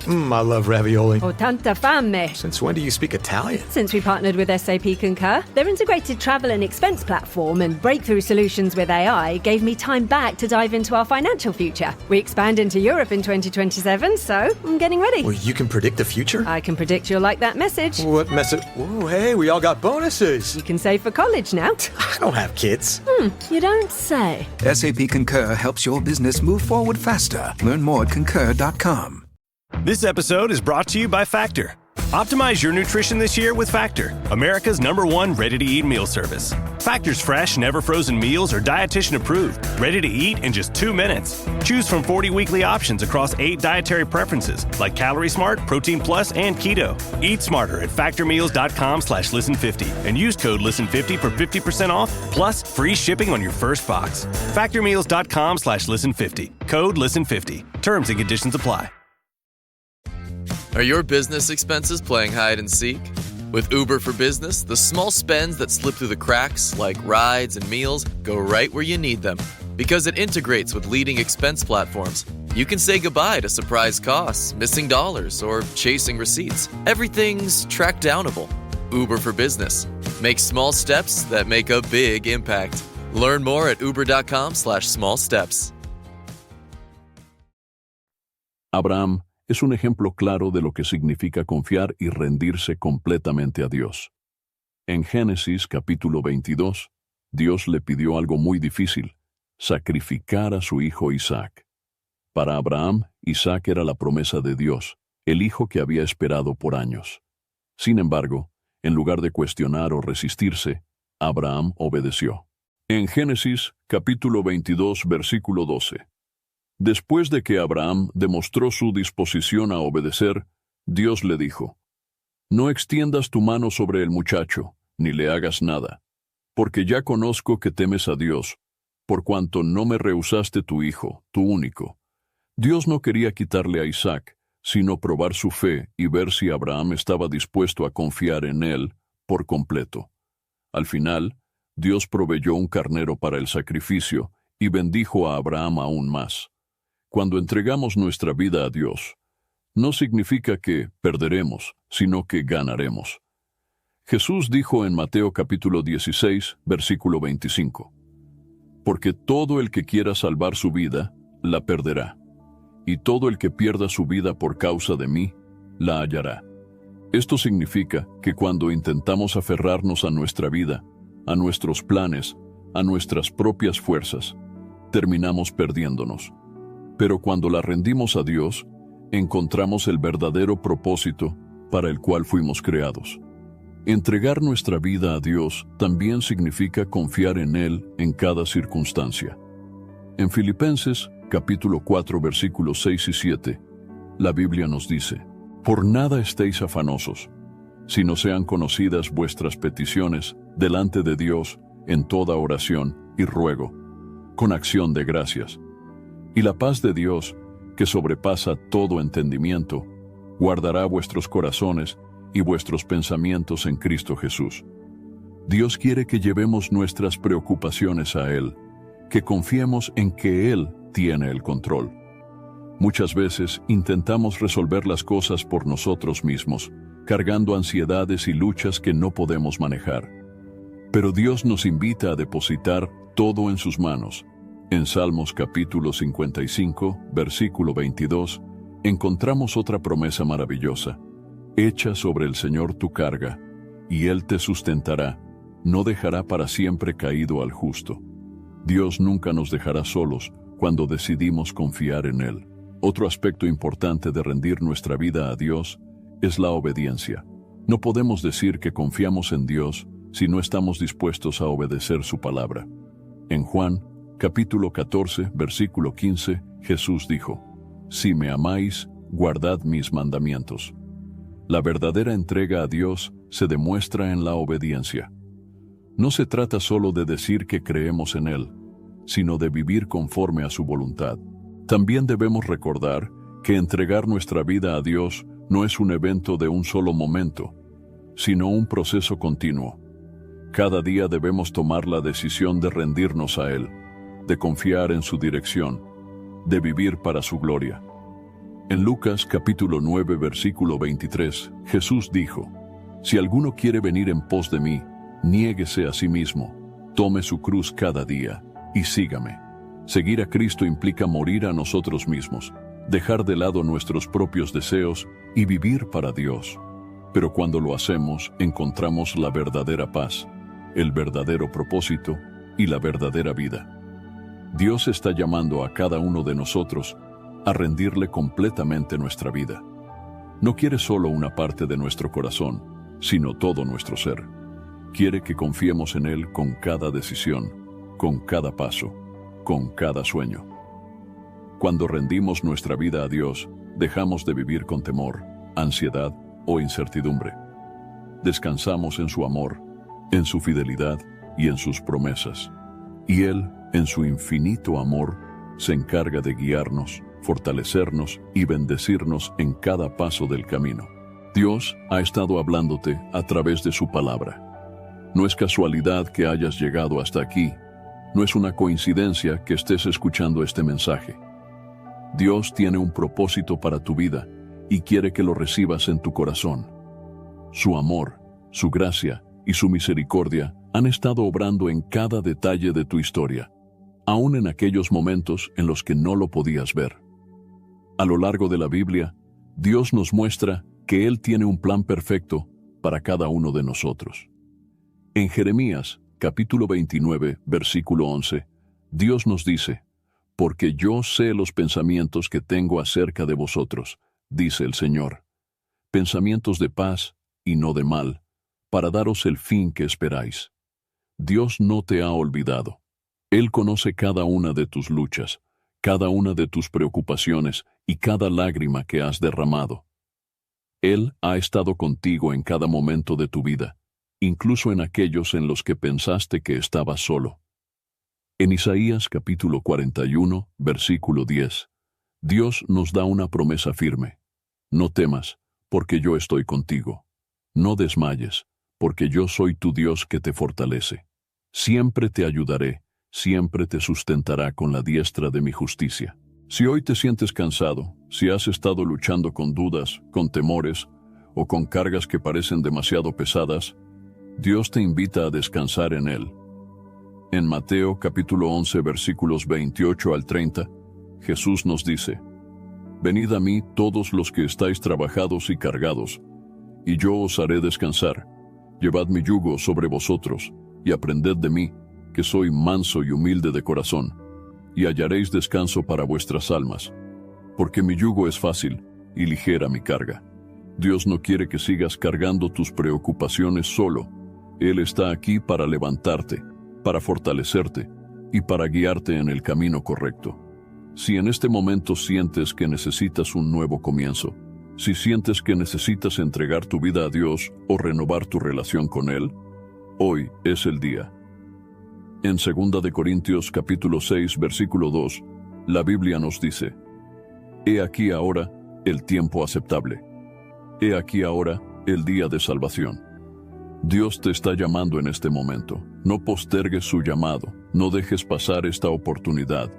I love ravioli. Ho tanta fame. Since when do you speak Italian? Since we partnered with SAP Concur, their integrated travel and expense platform and breakthrough solutions with AI gave me time back to dive into our financial future. We expand into Europe in 2027, so I'm getting ready. Well, you can predict the future? I can predict you'll like that message. What message? Ooh, hey, we all got bonuses. You can save for college now. I don't have kids. You don't say. SAP Concur helps your business move forward faster. Learn more at concur.com. This episode is brought to you by Factor. Optimize your nutrition this year with Factor, America's #1 ready-to-eat meal service. Factor's fresh, never-frozen meals are dietitian-approved, ready to eat in just 2 minutes. Choose from 40 weekly options across 8 dietary preferences, like Calorie Smart, Protein Plus, and Keto. Eat smarter at factormeals.com/listen50 and use code LISTEN50 for 50% off, plus free shipping on your first box. Factormeals.com/listen50. Code LISTEN50. Terms and conditions apply. Are your business expenses playing hide and seek? With Uber for Business, the small spends that slip through the cracks, like rides and meals, go right where you need them. Because it integrates with leading expense platforms, you can say goodbye to surprise costs, missing dollars, or chasing receipts. Everything's track downable. Uber for Business. Make small steps that make a big impact. Learn more at uber.com/smallsteps. Abraham es un ejemplo claro de lo que significa confiar y rendirse completamente a Dios. En Génesis capítulo 22, Dios le pidió algo muy difícil: sacrificar a su hijo Isaac. Para Abraham, Isaac era la promesa de Dios, el hijo que había esperado por años. Sin embargo, en lugar de cuestionar o resistirse, Abraham obedeció. En Génesis capítulo 22, versículo 12. Después de que Abraham demostró su disposición a obedecer, Dios le dijo: No extiendas tu mano sobre el muchacho, ni le hagas nada, porque ya conozco que temes a Dios, por cuanto no me rehusaste tu hijo, tu único. Dios no quería quitarle a Isaac, sino probar su fe y ver si Abraham estaba dispuesto a confiar en él por completo. Al final, Dios proveyó un carnero para el sacrificio y bendijo a Abraham aún más. Cuando entregamos nuestra vida a Dios, no significa que perderemos, sino que ganaremos. Jesús dijo en Mateo capítulo 16, versículo 25, Porque todo el que quiera salvar su vida, la perderá, y todo el que pierda su vida por causa de mí, la hallará. Esto significa que cuando intentamos aferrarnos a nuestra vida, a nuestros planes, a nuestras propias fuerzas, terminamos perdiéndonos. Pero cuando la rendimos a Dios, encontramos el verdadero propósito para el cual fuimos creados. Entregar nuestra vida a Dios también significa confiar en Él en cada circunstancia. En Filipenses, capítulo 4, versículos 6 y 7, la Biblia nos dice: Por nada estéis afanosos, sino sean conocidas vuestras peticiones delante de Dios en toda oración y ruego, con acción de gracias. Y la paz de Dios, que sobrepasa todo entendimiento, guardará vuestros corazones y vuestros pensamientos en Cristo Jesús. Dios quiere que llevemos nuestras preocupaciones a Él, que confiemos en que Él tiene el control. Muchas veces intentamos resolver las cosas por nosotros mismos, cargando ansiedades y luchas que no podemos manejar. Pero Dios nos invita a depositar todo en sus manos. En Salmos capítulo 55, versículo 22, encontramos otra promesa maravillosa: Echa sobre el Señor tu carga, y Él te sustentará, no dejará para siempre caído al justo. Dios nunca nos dejará solos cuando decidimos confiar en Él. Otro aspecto importante de rendir nuestra vida a Dios es la obediencia. No podemos decir que confiamos en Dios si no estamos dispuestos a obedecer su palabra. En Juan, capítulo 14, versículo 15, Jesús dijo: «Si me amáis, guardad mis mandamientos». La verdadera entrega a Dios se demuestra en la obediencia. No se trata solo de decir que creemos en Él, sino de vivir conforme a su voluntad. También debemos recordar que entregar nuestra vida a Dios no es un evento de un solo momento, sino un proceso continuo. Cada día debemos tomar la decisión de rendirnos a Él, de confiar en su dirección, de vivir para su gloria. En Lucas capítulo 9, versículo 23, Jesús dijo: «Si alguno quiere venir en pos de mí, niéguese a sí mismo, tome su cruz cada día y sígame». Seguir a Cristo implica morir a nosotros mismos, dejar de lado nuestros propios deseos y vivir para Dios. Pero cuando lo hacemos, encontramos la verdadera paz, el verdadero propósito y la verdadera vida. Dios está llamando a cada uno de nosotros a rendirle completamente nuestra vida. No quiere solo una parte de nuestro corazón, sino todo nuestro ser. Quiere que confiemos en Él con cada decisión, con cada paso, con cada sueño. Cuando rendimos nuestra vida a Dios, dejamos de vivir con temor, ansiedad o incertidumbre. Descansamos en su amor, en su fidelidad y en sus promesas. Y Él, en su infinito amor, se encarga de guiarnos, fortalecernos y bendecirnos en cada paso del camino. Dios ha estado hablándote a través de su palabra. No es casualidad que hayas llegado hasta aquí. No es una coincidencia que estés escuchando este mensaje. Dios tiene un propósito para tu vida y quiere que lo recibas en tu corazón. Su amor, su gracia y su misericordia han estado obrando en cada detalle de tu historia, aún en aquellos momentos en los que no lo podías ver. A lo largo de la Biblia, Dios nos muestra que Él tiene un plan perfecto para cada uno de nosotros. En Jeremías, capítulo 29, versículo 11, Dios nos dice: «Porque yo sé los pensamientos que tengo acerca de vosotros, dice el Señor, pensamientos de paz y no de mal, para daros el fin que esperáis». Dios no te ha olvidado. Él conoce cada una de tus luchas, cada una de tus preocupaciones y cada lágrima que has derramado. Él ha estado contigo en cada momento de tu vida, incluso en aquellos en los que pensaste que estabas solo. En Isaías capítulo 41, versículo 10, Dios nos da una promesa firme: «No temas, porque yo estoy contigo. No desmayes, porque yo soy tu Dios que te fortalece. Siempre te ayudaré, siempre te sustentará con la diestra de mi justicia». Si hoy te sientes cansado, si has estado luchando con dudas, con temores o con cargas que parecen demasiado pesadas, Dios te invita a descansar en Él. En Mateo capítulo 11 versículos 28 al 30, Jesús nos dice: «Venid a mí todos los que estáis trabajados y cargados, y yo os haré descansar. Llevad mi yugo sobre vosotros, y aprended de mí, que soy manso y humilde de corazón, y hallaréis descanso para vuestras almas, porque mi yugo es fácil y ligera mi carga». Dios no quiere que sigas cargando tus preocupaciones solo. Él está aquí para levantarte, para fortalecerte y para guiarte en el camino correcto. Si en este momento sientes que necesitas un nuevo comienzo, si sientes que necesitas entregar tu vida a Dios o renovar tu relación con Él, hoy es el día. En 2 de Corintios capítulo 6 versículo 2, la Biblia nos dice: «He aquí ahora el tiempo aceptable. He aquí ahora el día de salvación». Dios te está llamando en este momento. No postergues su llamado, no dejes pasar esta oportunidad.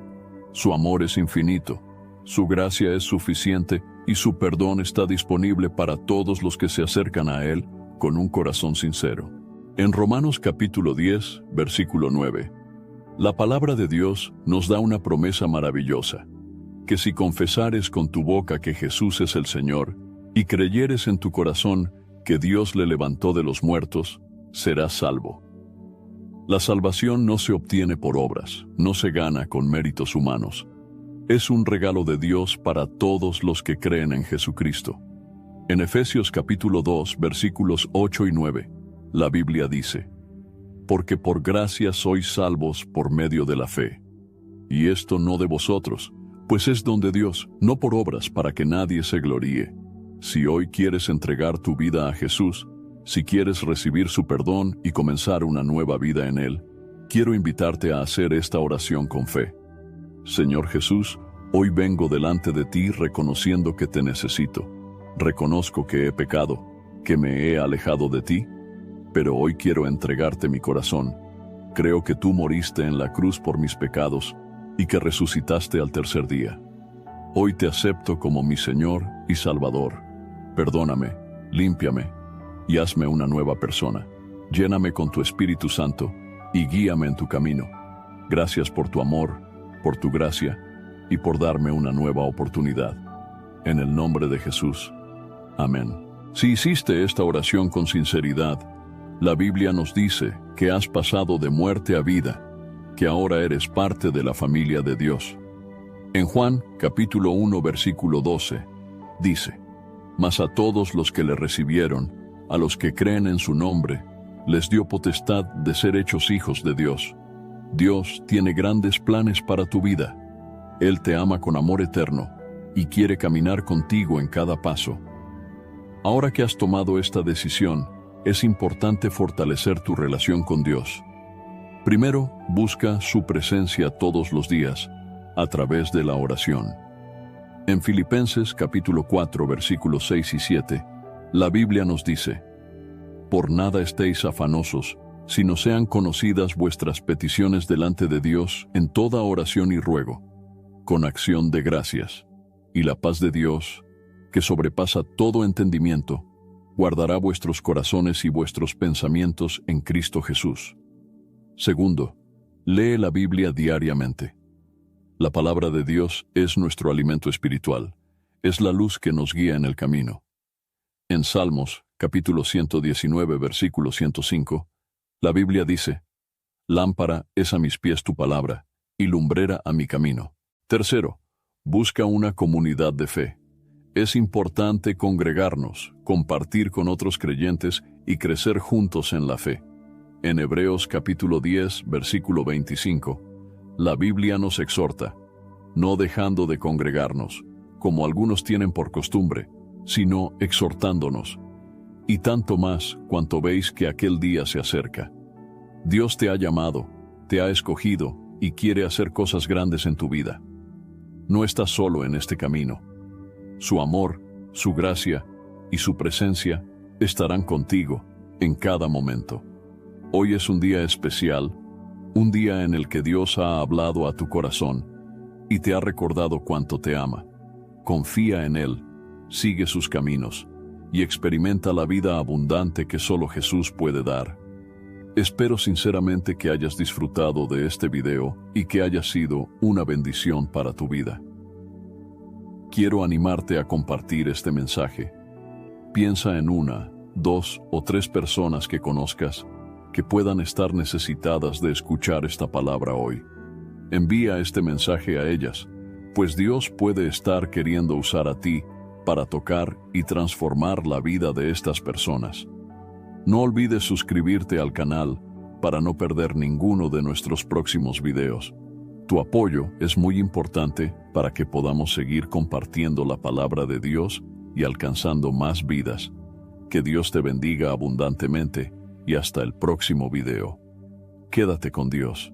Su amor es infinito, su gracia es suficiente y su perdón está disponible para todos los que se acercan a Él con un corazón sincero. En Romanos capítulo 10, versículo 9, la palabra de Dios nos da una promesa maravillosa: que si confesares con tu boca que Jesús es el Señor y creyeres en tu corazón que Dios le levantó de los muertos, serás salvo. La salvación no se obtiene por obras, no se gana con méritos humanos. Es un regalo de Dios para todos los que creen en Jesucristo. En Efesios capítulo 2, versículos 8 y 9, la Biblia dice: Porque por gracia sois salvos por medio de la fe. Y esto no de vosotros, pues es don de Dios, no por obras para que nadie se gloríe. Si hoy quieres entregar tu vida a Jesús, si quieres recibir su perdón y comenzar una nueva vida en Él, quiero invitarte a hacer esta oración con fe. Señor Jesús, hoy vengo delante de ti reconociendo que te necesito. Reconozco que he pecado, que me he alejado de ti, pero hoy quiero entregarte mi corazón. Creo que tú moriste en la cruz por mis pecados y que resucitaste al tercer día. Hoy te acepto como mi Señor y Salvador. Perdóname, límpiame y hazme una nueva persona. Lléname con tu Espíritu Santo y guíame en tu camino. Gracias por tu amor, por tu gracia y por darme una nueva oportunidad. En el nombre de Jesús. Amén. Si hiciste esta oración con sinceridad, la Biblia nos dice que has pasado de muerte a vida, que ahora eres parte de la familia de Dios. En Juan, capítulo 1, versículo 12, dice: Mas a todos los que le recibieron, a los que creen en su nombre, les dio potestad de ser hechos hijos de Dios. Dios tiene grandes planes para tu vida. Él te ama con amor eterno y quiere caminar contigo en cada paso. Ahora que has tomado esta decisión, es importante fortalecer tu relación con Dios. Primero, busca su presencia todos los días, a través de la oración. En Filipenses capítulo 4, versículos 6 y 7, la Biblia nos dice: Por nada estéis afanosos, sino sean conocidas vuestras peticiones delante de Dios en toda oración y ruego, con acción de gracias. Y la paz de Dios, que sobrepasa todo entendimiento, guardará vuestros corazones y vuestros pensamientos en Cristo Jesús. Segundo, lee la Biblia diariamente. La palabra de Dios es nuestro alimento espiritual, es la luz que nos guía en el camino. En Salmos, capítulo 119, versículo 105, la Biblia dice: Lámpara es a mis pies tu palabra, y lumbrera a mi camino. Tercero, busca una comunidad de fe. Es importante congregarnos, compartir con otros creyentes y crecer juntos en la fe. En Hebreos capítulo 10, versículo 25, la Biblia nos exhorta: no dejando de congregarnos, como algunos tienen por costumbre, sino exhortándonos. Y tanto más cuanto veis que aquel día se acerca. Dios te ha llamado, te ha escogido y quiere hacer cosas grandes en tu vida. No estás solo en este camino. Su amor, su gracia y su presencia estarán contigo en cada momento. Hoy es un día especial, un día en el que Dios ha hablado a tu corazón y te ha recordado cuánto te ama. Confía en Él, sigue sus caminos y experimenta la vida abundante que solo Jesús puede dar. Espero sinceramente que hayas disfrutado de este video y que haya sido una bendición para tu vida. Quiero animarte a compartir este mensaje. Piensa en 1, 2 o 3 personas que conozcas que puedan estar necesitadas de escuchar esta palabra hoy. Envía este mensaje a ellas, pues Dios puede estar queriendo usar a ti para tocar y transformar la vida de estas personas. No olvides suscribirte al canal para no perder ninguno de nuestros próximos videos. Tu apoyo es muy importante para que podamos seguir compartiendo la palabra de Dios y alcanzando más vidas. Que Dios te bendiga abundantemente y hasta el próximo video. Quédate con Dios.